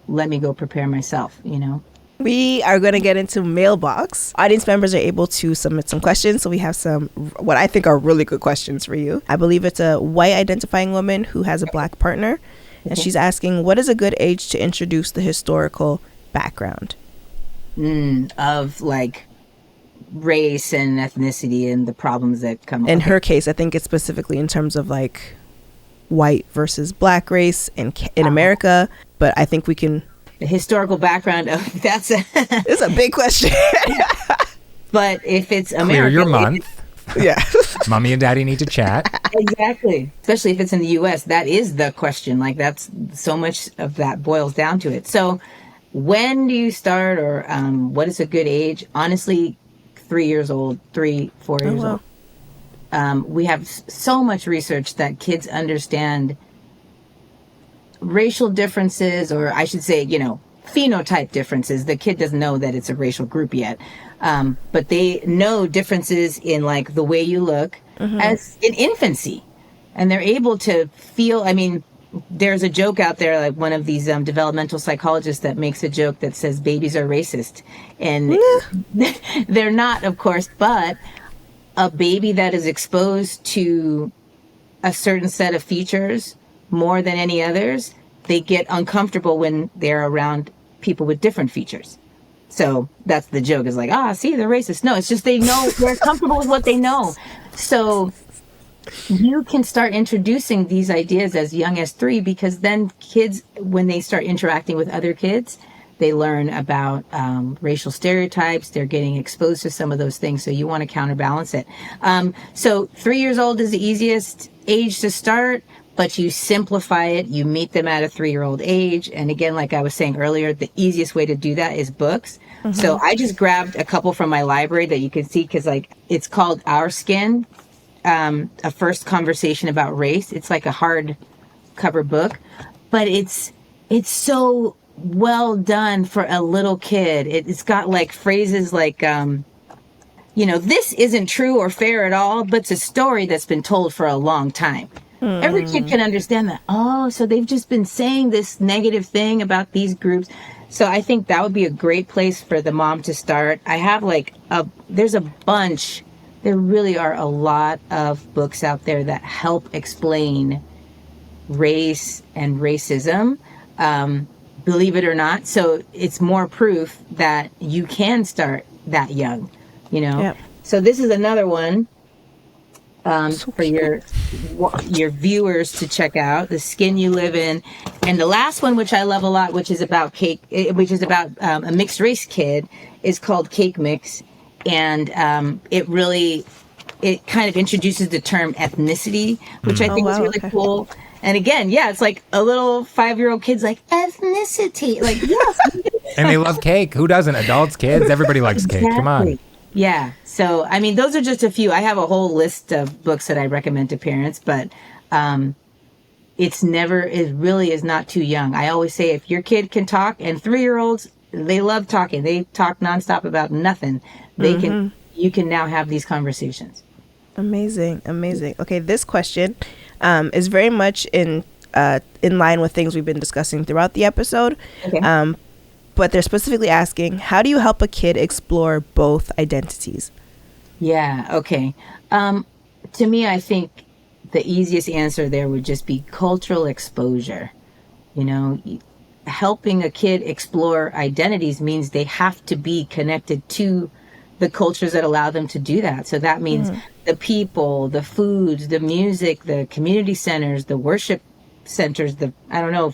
S3: let me go prepare myself, you know?
S1: We are going to get into Mailbox. Audience members are able to submit some questions. So we have some, what I think are really good questions for you. I believe it's a white identifying woman who has a black partner. And she's asking, what is a good age to introduce the historical background?
S3: Of like race and ethnicity and the problems that come.
S1: In her case, I think it's specifically in terms of like white versus black race in America. But I think we can...
S3: The historical background of
S1: it's a big question.
S3: But if it's America,
S2: clear your month.
S1: Yeah.
S2: Mommy and daddy need to chat.
S3: Exactly. Especially if it's in the US, that is the question. Like, that's so much of that boils down to it. So when do you start, or what is a good age? Honestly, 3 years old, 4 years old. we have so much research that kids understand racial differences, or I should say, phenotype differences. The kid doesn't know that it's a racial group yet. But they know differences in like the way you look as in infancy. And they're able to feel, there's a joke out there, like one of these developmental psychologists that makes a joke that says babies are racist. And they're not, of course, but a baby that is exposed to a certain set of features more than any others, they get uncomfortable when they're around people with different features. So that's the joke, is like, see, they're racist. No, it's just they're comfortable with what they know. So you can start introducing these ideas as young as 3, because then kids, when they start interacting with other kids, they learn about racial stereotypes. They're getting exposed to some of those things. So you want to counterbalance it. So 3 years old is the easiest age to start, but you simplify it. You meet them at a 3-year-old age. And again, like I was saying earlier, the easiest way to do that is books. So I just grabbed a couple from my library that you can see, because it's called Our Skin, A First Conversation About Race. It's like a hard cover book, but it's so well done for a little kid. It's got like phrases like, this isn't true or fair at all, but it's a story that's been told for a long time. Every kid can understand that. Oh, so they've just been saying this negative thing about these groups. So I think that would be a great place for the mom to start. I have there's a bunch. There really are a lot of books out there that help explain race and racism, believe it or not. So it's more proof that you can start that young, Yep. So this is another one for your viewers to check out, The Skin You Live In. And the last one, which I love a lot, which is about a mixed race kid, is called Cake Mix. And it kind of introduces the term ethnicity, which I think is really cool. And again, it's like a little 5-year-old kid's like, ethnicity. Like, yes.
S2: And they love cake. Who doesn't? Adults, kids, everybody likes cake. Come on.
S3: Yeah. So, those are just a few. I have a whole list of books that I recommend to parents, but it really is not too young. I always say if your kid can talk, and 3-year-olds, they love talking. They talk nonstop about nothing. You can now have these conversations.
S1: Amazing. Okay, this question is very much in line with things we've been discussing throughout the episode. Okay. But they're specifically asking, how do you help a kid explore both identities?
S3: Yeah, okay. To me, I think the easiest answer there would just be cultural exposure. Helping a kid explore identities means they have to be connected to the cultures that allow them to do that. So that means the people, the foods, the music, the community centers, the worship centers,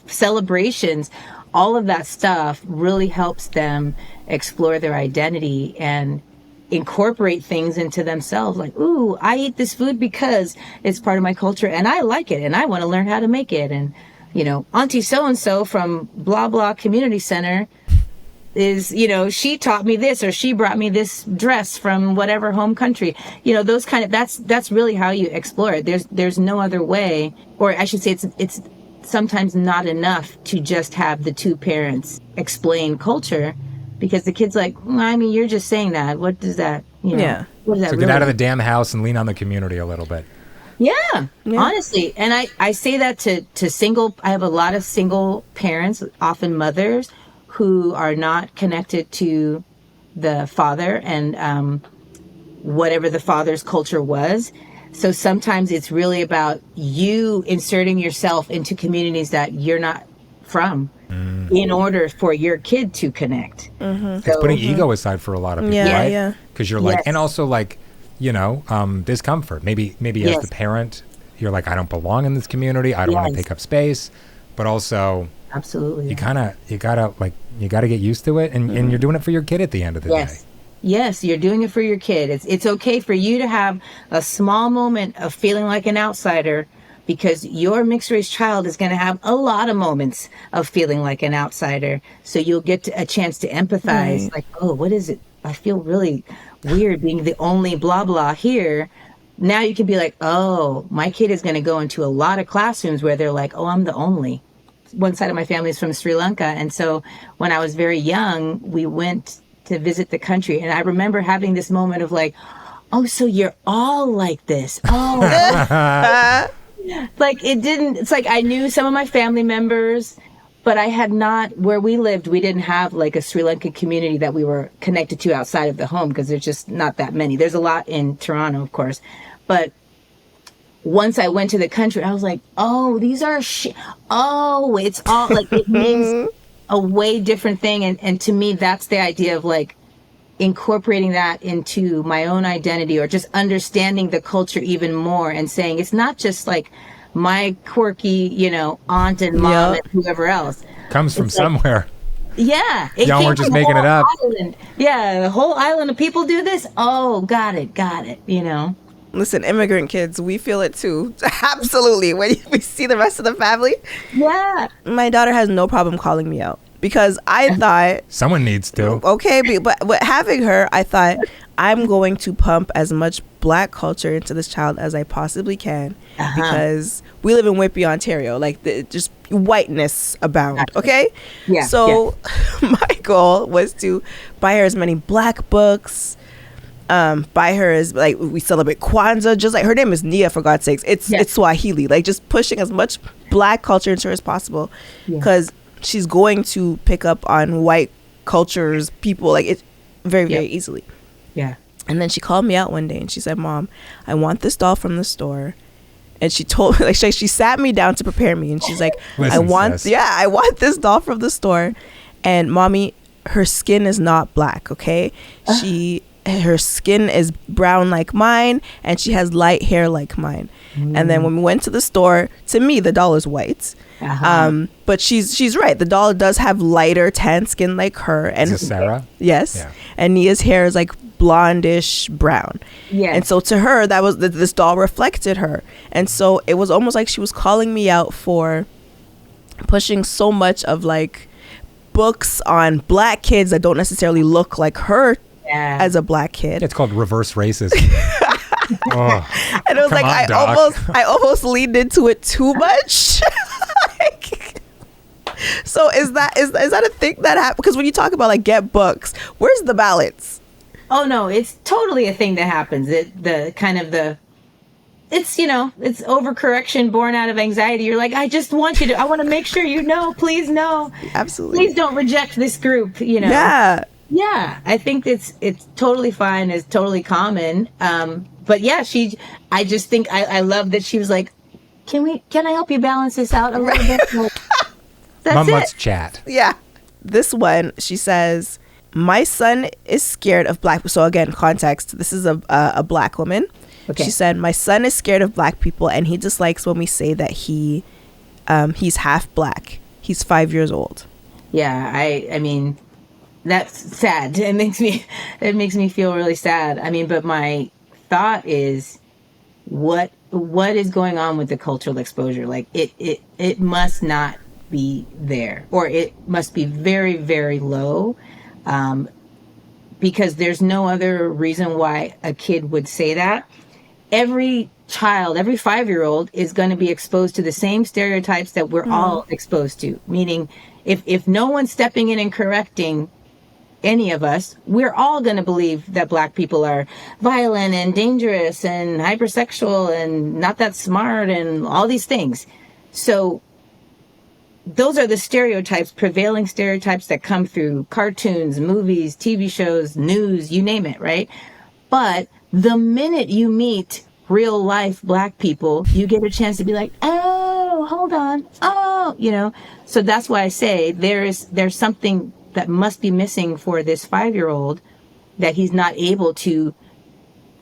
S3: celebrations, all of that stuff really helps them explore their identity and incorporate things into themselves. Like, ooh, I eat this food because it's part of my culture and I like it and I want to learn how to make it. And, Auntie so-and-so from blah, blah community center is, she taught me this, or she brought me this dress from whatever home country, those kind of, that's really how you explore it. There's no other way, or I should say it's sometimes not enough to just have the two parents explain culture, because the kid's like, you're just saying that. What does that, What does that
S2: so
S3: really
S2: get out of the damn house and lean on the community a little bit.
S3: Yeah, honestly. And I say that to I have a lot of single parents, often mothers, who are not connected to the father and whatever the father's culture was. So sometimes it's really about you inserting yourself into communities that you're not from in order for your kid to connect.
S2: It's putting ego aside for a lot of people, right? Yeah. Because you're like, and also like, discomfort. Maybe as the parent, you're like, I don't belong in this community. I don't want to take up space. But also,
S3: absolutely,
S2: you gotta get used to it, and you're doing it for your kid at the end of the day.
S3: Yes, you're doing it for your kid. It's okay for you to have a small moment of feeling like an outsider, because your mixed race child is going to have a lot of moments of feeling like an outsider. So you'll get a chance to empathize. Like, oh, what is it? I feel really weird being the only blah blah here. now you can be like, oh, my kid is going to go into a lot of classrooms where they're like, oh, I'm the only. One side of my family is from Sri Lanka. And so when I was very young, we went to visit the country. And I remember having this moment of like, oh, so you're all like this. Oh, like it's like I knew some of my family members, but I had not, where we lived, we didn't have like a Sri Lankan community that we were connected to outside of the home because there's just not that many. There's a lot in Toronto, of course. But once I went to the country, I was like, oh, these are oh, it's all like, it means a way different thing. And to me, that's the idea of like incorporating that into my own identity or just understanding the culture even more and saying it's not just like my quirky, aunt and mom and whoever else.
S2: Comes from somewhere.
S3: Yeah.
S2: Y'all weren't just making it up.
S3: Island. Yeah, the whole island of people do this. Oh, got it.
S1: Listen, immigrant kids, we feel it too. Absolutely. When we see the rest of the family.
S3: Yeah.
S1: My daughter has no problem calling me out because I thought...
S2: Someone needs to.
S1: Okay, but having her, I thought I'm going to pump as much Black culture into this child as I possibly can because we live in Whitby, Ontario. Like, just whiteness abound, okay?
S3: Yeah.
S1: So my goal was to buy her as many Black books, buy her as, like, we celebrate Kwanzaa, just like her name is Nia, for God's sakes. It's Swahili, like just pushing as much Black culture into her as possible because she's going to pick up on white cultures, people, like it very, very easily.
S3: Yeah.
S1: And then she called me out one day and she said, Mom, I want this doll from the store. And she told me, like, she sat me down to prepare me and she's like, I want this doll from the store. And Mommy, her skin is not Black, okay? Her skin is brown like mine and she has light hair like mine. And then when we went to the store, to me the doll is white. But she's right, the doll does have lighter tan skin like her. And
S2: is this Sarah?
S1: Yes. Yeah. And Nia's hair is like blondish brown. Yeah. And so to her, that was this doll reflected her. And so it was almost like she was calling me out for pushing so much of like books on Black kids that don't necessarily look like her as a Black kid.
S2: It's called reverse racism.
S1: And it was like I almost leaned into it too much. So is that a thing that happens? Because when you talk about like get books, where's the balance?
S3: Oh no, it's totally a thing that happens. It's overcorrection born out of anxiety. You're like, I want to make sure please no.
S1: Absolutely.
S3: Please don't reject this group, Yeah. Yeah, I think it's totally fine. It's totally common. But yeah, I just think I love that she was like, can I help you balance this out a little bit? That's
S2: Mom, let's chat.
S1: Yeah. This one, she says, my son is scared of Black. So again, context. This is a Black woman. Okay. She said, my son is scared of Black people and he dislikes when we say that he's half Black. He's 5 years old.
S3: Yeah, I mean, that's sad. It makes me feel really sad. I mean, but my thought is, what is going on with the cultural exposure? Like it must not be there, or it must be very, very low, because there's no other reason why a kid would say that. Every child, every 5-year-old is going to be exposed to the same stereotypes that we're all exposed to. Meaning, if no one's stepping in and correcting any of us, we're all going to believe that Black people are violent and dangerous and hypersexual and not that smart and all these things. So those are the prevailing stereotypes that come through cartoons, movies, TV shows, news, you name it, right? But the minute you meet real life Black people, you get a chance to be like, oh, hold on. Oh, so that's why I say there's something that must be missing for this 5-year-old, that he's not able to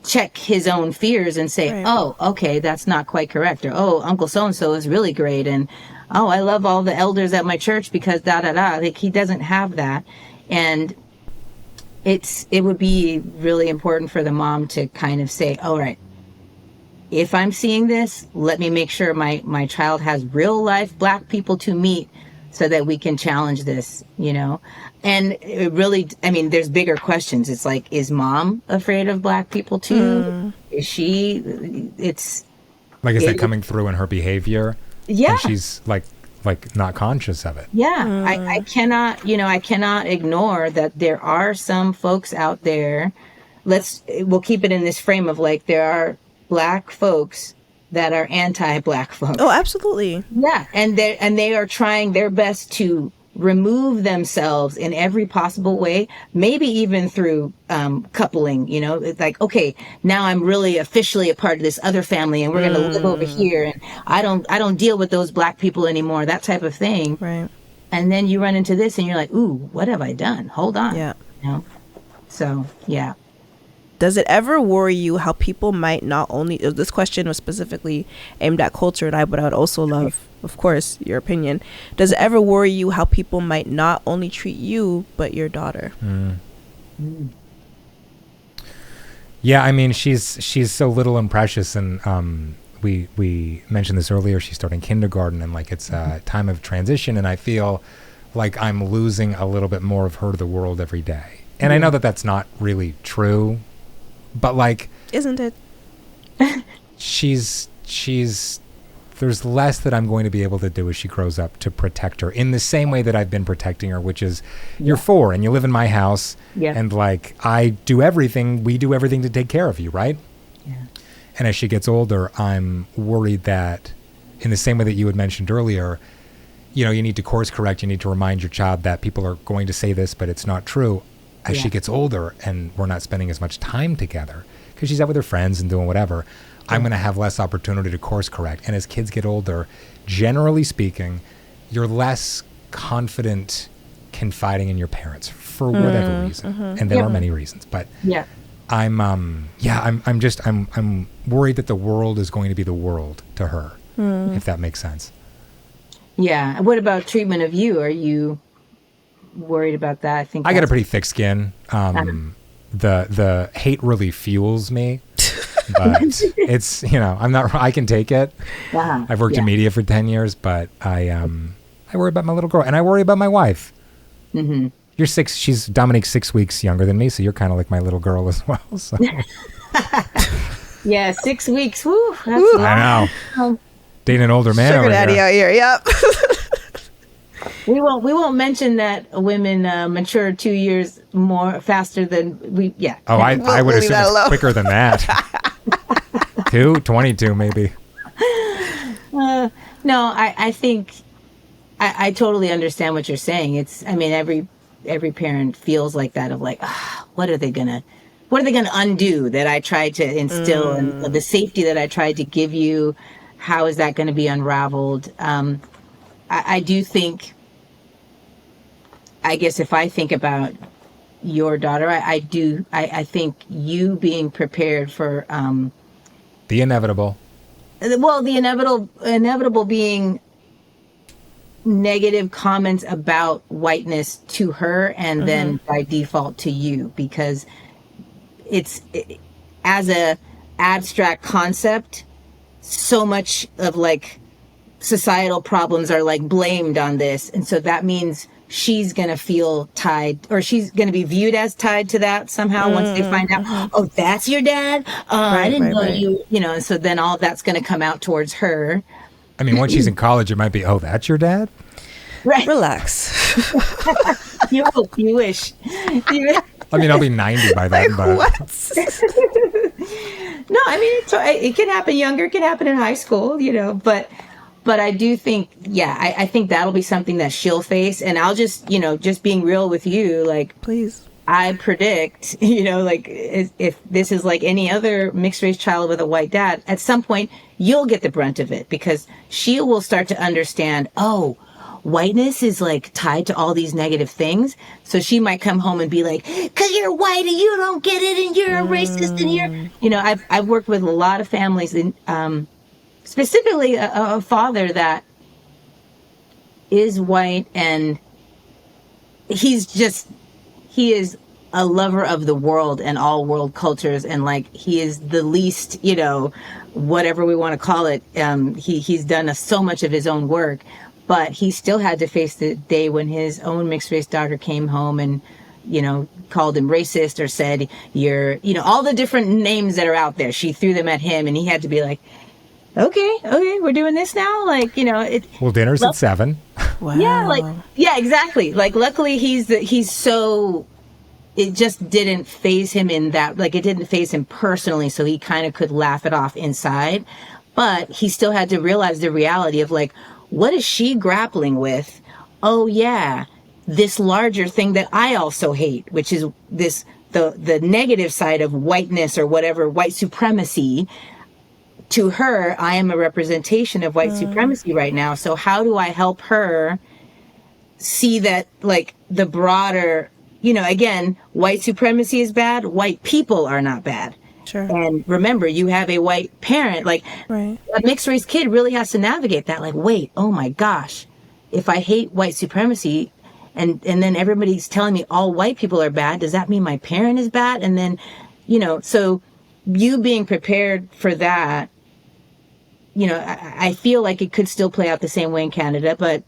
S3: check his own fears and say, right. Oh, okay, that's not quite correct. Or, oh, Uncle so-and-so is really great. And, oh, I love all the elders at my church because da-da-da. Like, he doesn't have that. And it would be really important for the mom to kind of say, all right, if I'm seeing this, let me make sure my child has real life Black people to meet so that we can challenge this, And it really, I mean, there's bigger questions. It's like, is mom afraid of Black people too? Is she? It's
S2: Like, is that coming through in her behavior?
S3: yeah.
S2: And she's like not conscious of it.
S3: Yeah, I cannot, I cannot ignore that there are some folks out there. We'll keep it in this frame of like, there are Black folks that are anti-Black folks.
S1: Oh, absolutely.
S3: Yeah, and they are trying their best to remove themselves in every possible way, maybe even through coupling. It's like, okay, now I'm really officially a part of this other family, and we're going to live over here, and I don't deal with those Black people anymore, that type of thing.
S1: Right.
S3: And then you run into this, and you're like, ooh, what have I done? Hold on.
S1: Yeah.
S3: So yeah.
S1: Does it ever worry you how people might not only, this question was specifically aimed at Kolter and I, but I would also love, of course, your opinion. Does it ever worry you how people might not only treat you, but your daughter?
S2: Yeah, I mean, she's so little and precious, and we mentioned this earlier. She's starting kindergarten, and like it's a time of transition, and I feel like I'm losing a little bit more of her to the world every day. And I know that that's not really true. But like,
S1: Isn't it?
S2: she's there's less that I'm going to be able to do as she grows up to protect her in the same way that I've been protecting her, which is you're 4 and you live in my house, and like we do everything to take care of you, right?
S3: Yeah.
S2: And as she gets older, I'm worried that in the same way that you had mentioned earlier, you need to course correct, you need to remind your child that people are going to say this, but it's not true. As she gets older and we're not spending as much time together because she's out with her friends and doing whatever, I'm going to have less opportunity to course correct. And as kids get older, generally speaking, you're less confident confiding in your parents for whatever reason. And there are many reasons, but I'm worried that the world is going to be the world to her, if that makes sense.
S3: Yeah. What about treatment of you? Are you worried about that?
S2: I got a pretty thick skin. The hate really fuels me, but it's I can take it. I've worked in media for 10 years, but I worry about my little girl, and I worry about my wife. You're 6. She's Dominique's 6 weeks younger than me, so you're kind of like my little girl as well. So.
S3: Yeah, 6 weeks. Woo, that's
S2: I know. Dating an older man.
S1: Sugar daddy out here. Yep.
S3: We won't mention that women mature 2 years faster than we. Yeah.
S2: Oh, I would assume it's quicker than that. 22 maybe.
S3: No, I think I totally understand what you're saying. Every parent feels like that of like, what are they gonna undo that I tried to instill, and the safety that I tried to give you? How is that going to be unraveled? I do think, I guess if I think about your daughter, I think you being prepared for
S2: the inevitable.
S3: Well, the inevitable being negative comments about whiteness to her, and then by default to you, because as a abstract concept, so much of like societal problems are like blamed on this, and so that means she's gonna feel tied, or she's gonna be viewed as tied to that somehow once they find out, oh, that's your dad. I didn't know you. And so then all that's gonna come out towards her.
S2: I mean, once she's in college, it might be, oh, that's your dad.
S3: Right.
S1: Relax.
S3: You wish.
S2: I mean, I'll be 90 by then. But
S1: What?
S3: No, I mean, it can happen younger. It can happen in high school, but I do think, I think that'll be something that she'll face. And I'll just being real with you, like,
S1: Please.
S3: I predict, like if this is like any other mixed race child with a white dad, at some point you'll get the brunt of it, because she will start to understand, oh, whiteness is like tied to all these negative things. So she might come home and be like, cause you're white and you don't get it and you're a racist and you're, I've worked with a lot of families, and specifically a father that is white, and he is a lover of the world and all world cultures, and like he is the least, whatever we want to call it. He's done so much of his own work, but he still had to face the day when his own mixed race daughter came home and, called him racist or said you're, all the different names that are out there. She threw them at him, and he had to be like, okay, we're doing this now. Like,
S2: well, dinner's at 7.
S1: Wow.
S3: Yeah, exactly. Like, luckily he's so, it just didn't phase him in that, like, it didn't phase him personally. So he kind of could laugh it off inside, but he still had to realize the reality of, like, what is she grappling with? Oh yeah, this larger thing that I also hate, which is the negative side of whiteness or whatever, white supremacy. To her, I am a representation of white supremacy right now. So how do I help her see that, like, the broader, again, white supremacy is bad. White people are not bad.
S1: Sure.
S3: And remember, you have a white parent. Like,
S1: right.
S3: A mixed race kid really has to navigate that. Like, wait, oh my gosh, if I hate white supremacy and then everybody's telling me all white people are bad, does that mean my parent is bad? And then, so you being prepared for that, I feel like it could still play out the same way in Canada, but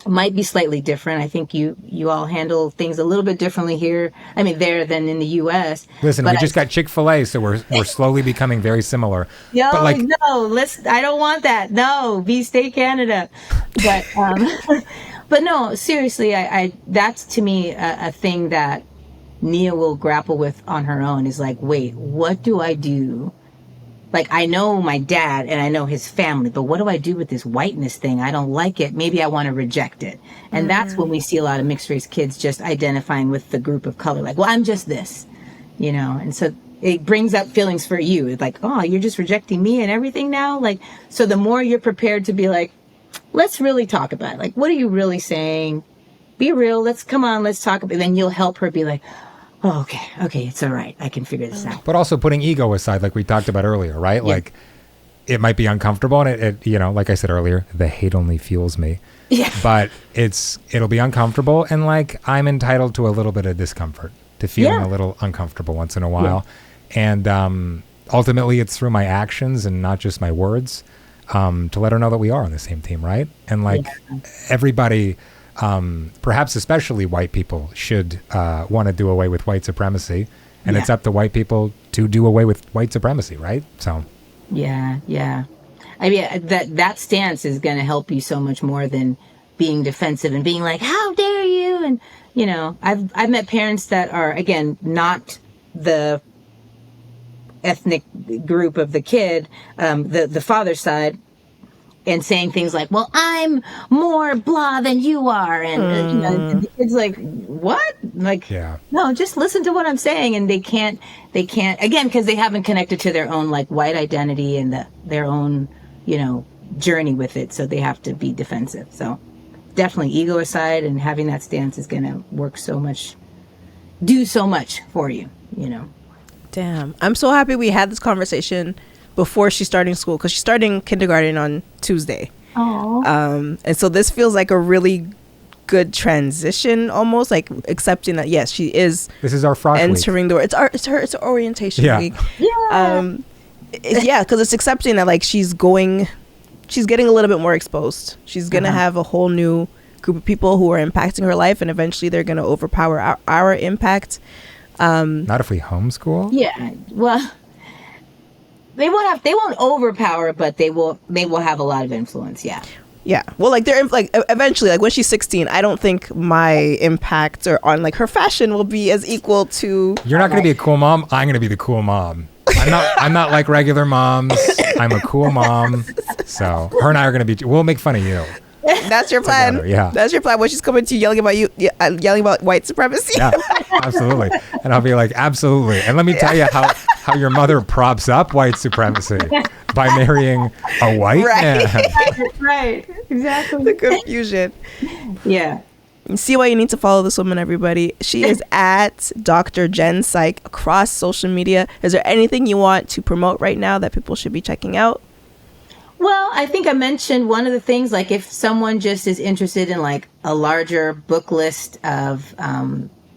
S3: might be slightly different. I think you all handle things a little bit differently here. I mean, there than in the U.S.
S2: Listen, we just got Chick-fil-A, so we're slowly becoming very similar.
S3: Yo,
S2: but
S3: no, I don't want that. No, stay Canada. But but no, seriously, I that's to me a thing that Nia will grapple with on her own. Is like, wait, what do I do? Like, I know my dad and I know his family, but what do I do with this whiteness thing? I don't like it. Maybe I want to reject it. And that's when we see a lot of mixed race kids just identifying with the group of color. Like, well, I'm just this, And so it brings up feelings for you. It's like, oh, you're just rejecting me and everything now? Like, so the more you're prepared to be like, let's really talk about it. Like, what are you really saying? Be real. Let's talk about it. Then you'll help her be like, oh, okay, it's all right. I can figure this out.
S2: But also putting ego aside, like we talked about earlier, right? Yeah. Like, it might be uncomfortable, and it like I said earlier, the hate only fuels me.
S3: Yeah.
S2: But it'll be uncomfortable, and like I'm entitled to a little bit of discomfort, to feeling a little uncomfortable once in a while, and ultimately it's through my actions and not just my words, to let her know that we are on the same team, right? And like everybody. Perhaps especially white people should want to do away with white supremacy, and it's up to white people to do away with white supremacy, right? So,
S3: yeah. I mean, that stance is going to help you so much more than being defensive and being like, "How dare you?" And I've met parents that are, again, not the ethnic group of the kid, the father's side. And saying things like, well, I'm more blah than you are. And, and the kid's like, what? Like, no, just listen to what I'm saying. And they can't, again, because they haven't connected to their own, like, white identity and their own, journey with it. So they have to be defensive. So definitely ego aside, and having that stance is going to do so much for you,
S1: Damn. I'm so happy we had this conversation before she's starting school, because she's starting kindergarten on Tuesday.
S3: Oh.
S1: And so this feels like a really good transition, almost like accepting that yes, she is.
S2: This is our
S1: entering the door. It's her orientation week.
S3: Yeah.
S1: Because it's accepting that like she's getting a little bit more exposed. She's gonna have a whole new group of people who are impacting her life, and eventually they're gonna overpower our impact.
S2: Not if we homeschool.
S3: Yeah. Well. They won't overpower, but they will have a lot of influence. Yeah.
S1: Yeah. Well, like they're like eventually, like when she's 16, I don't think my impact or on like her fashion will be as equal to.
S2: You're not going to be a cool mom. I'm going to be the cool mom. I'm not like regular moms. I'm a cool mom. So her and I are going to be. We'll make fun of you.
S1: That's your plan.
S2: Together, yeah.
S1: That's your plan. When she's coming to you, yelling about white supremacy.
S2: Yeah, absolutely. And I'll be like, absolutely. And let me tell you how your mother props up white supremacy by marrying a white man.
S3: Right. Exactly.
S1: The confusion.
S3: Yeah.
S1: You see why you need to follow this woman, everybody. She is at Dr. Jen Psych across social media. Is there anything you want to promote right now that people should be checking out?
S3: Well, I think I mentioned one of the things, like if someone just is interested in like a larger book list of,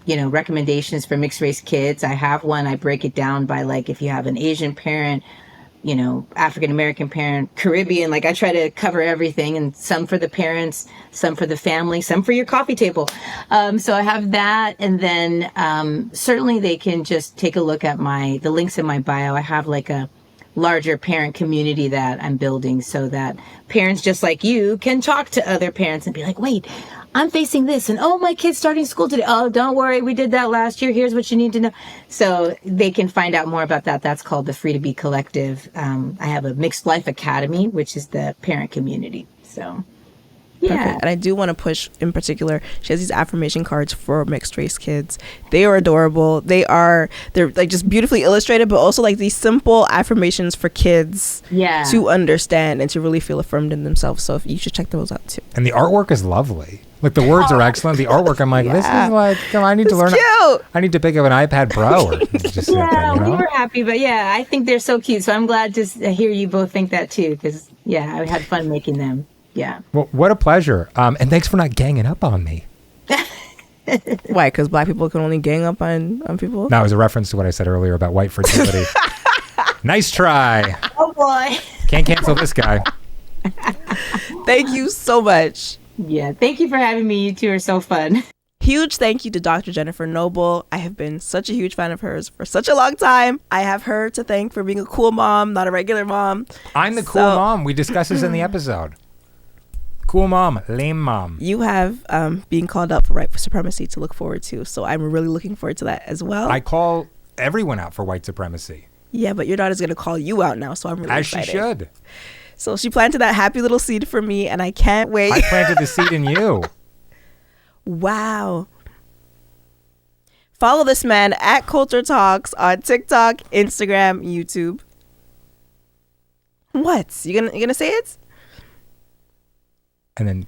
S3: recommendations for mixed race kids, I have one. I break it down by like if you have an Asian parent, African American parent, Caribbean. Like I try to cover everything, and some for the parents, some for the family, some for your coffee table. So I have that, and then certainly they can just take a look at the links in my bio. I have like a larger parent community that I'm building so that parents just like you can talk to other parents and be like, wait, I'm facing this, and oh, my kid's starting school today. Oh, don't worry, we did that last year. Here's what you need to know. So they can find out more about that. That's called the Free to Be Collective. I have a Mixed Life Academy, which is the parent community. So, yeah.
S1: Perfect. And I do want to push in particular, she has these affirmation cards for mixed race kids. They are adorable. They're like just beautifully illustrated, but also like these simple affirmations for kids to understand and to really feel affirmed in themselves. So you should check those out too.
S2: And the artwork is lovely. Like the words are excellent. The artwork, I'm like, this is like, come on, I need to learn.
S1: Cute.
S2: I need to pick up an iPad Pro. Or just
S3: we were happy, but I think they're so cute. So I'm glad to hear you both think that too, because I had fun making them. Yeah.
S2: Well, what a pleasure. And thanks for not ganging up on me.
S1: Why? Because black people can only gang up on people?
S2: No, it was a reference to what I said earlier about white fertility. Nice try.
S3: Oh boy.
S2: Can't cancel this guy.
S1: Thank you so much.
S3: Yeah, thank you for having me. You two are so fun.
S1: Huge thank you to Dr. Jennifer Noble. I have been such a huge fan of hers for such a long time. I have her to thank for being a cool mom, not a regular mom.
S2: I'm the cool mom. We discussed this in the episode. Cool mom, lame mom.
S1: You have being called out for white supremacy to look forward to. So I'm really looking forward to that as well.
S2: I call everyone out for white supremacy.
S1: Yeah, but your daughter's going to call you out now. So I'm really excited.
S2: As she should.
S1: So she planted that happy little seed for me, and I can't wait.
S2: I planted the seed in you.
S1: Wow. Follow this man at Kolter Talks on TikTok, Instagram, YouTube. What? You gonna say it?
S2: And then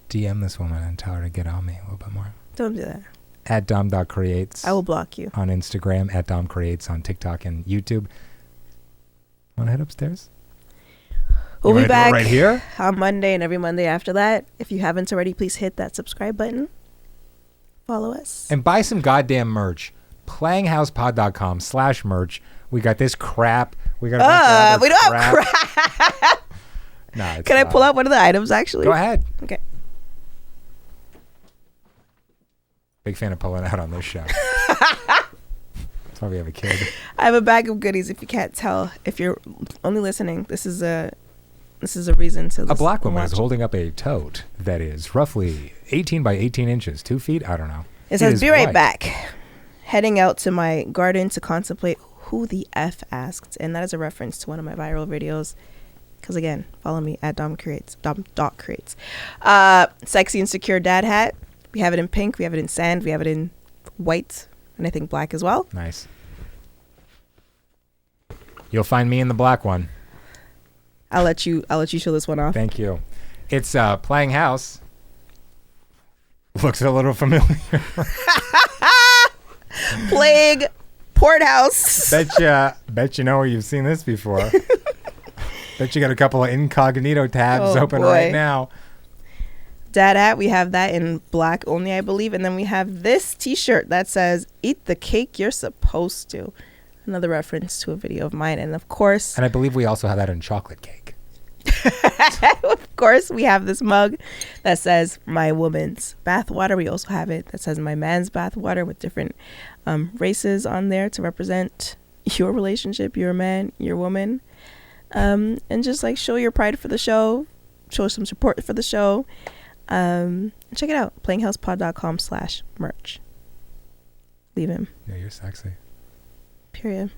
S2: DM this woman and tell her to get on me a little bit more.
S1: Don't do that.
S2: At dom.creates.
S1: I will block you.
S2: On Instagram, at domcreates on TikTok and YouTube. Want to head upstairs?
S1: We'll be back
S2: right here
S1: on Monday and every Monday after that. If you haven't already, please hit that subscribe button. Follow us.
S2: And buy some goddamn merch. Playinghousepod.com/merch. We got this crap. We got a bunch of
S1: we don't
S2: crap.
S1: have crap.
S2: Nah,
S1: Can I pull out one of the items actually?
S2: Go ahead.
S1: Okay.
S2: Big fan of pulling out on this show. That's why we have a kid.
S1: I have a bag of goodies. If you can't tell, if you're only listening, this is a reason to listen.
S2: A black woman is holding up a tote that is roughly 18 by 18 inches, 2 feet. I don't know.
S1: It says, "Be right back. Heading out to my garden to contemplate who the F asked," and that is a reference to one of my viral videos. Because again, follow me at dom.creates. Sexy and secure dad hat. We have it in pink. We have it in sand. We have it in white, and I think black as well.
S2: Nice. You'll find me in the black one.
S1: I'll let you show this one off.
S2: Thank you. It's Playing House. Looks a little familiar.
S1: Plague Porthouse.
S2: Bet you know where you've seen this before. Bet you got a couple of incognito tabs open right now.
S1: Dad hat, we have that in black only, I believe. And then we have this t-shirt that says, "Eat the cake you're supposed to." Another reference to a video of mine. And of course...
S2: And I believe we also have that in chocolate cake.
S1: Of course, we have this mug that says "My woman's bathwater." We also have it that says "My man's bathwater" with different races on there to represent your relationship, your man, your woman. And just like show your pride for the show, show some support for the show. Check it out, playinghousepod.com/merch. Leave him.
S2: Yeah, you're sexy.
S1: Period.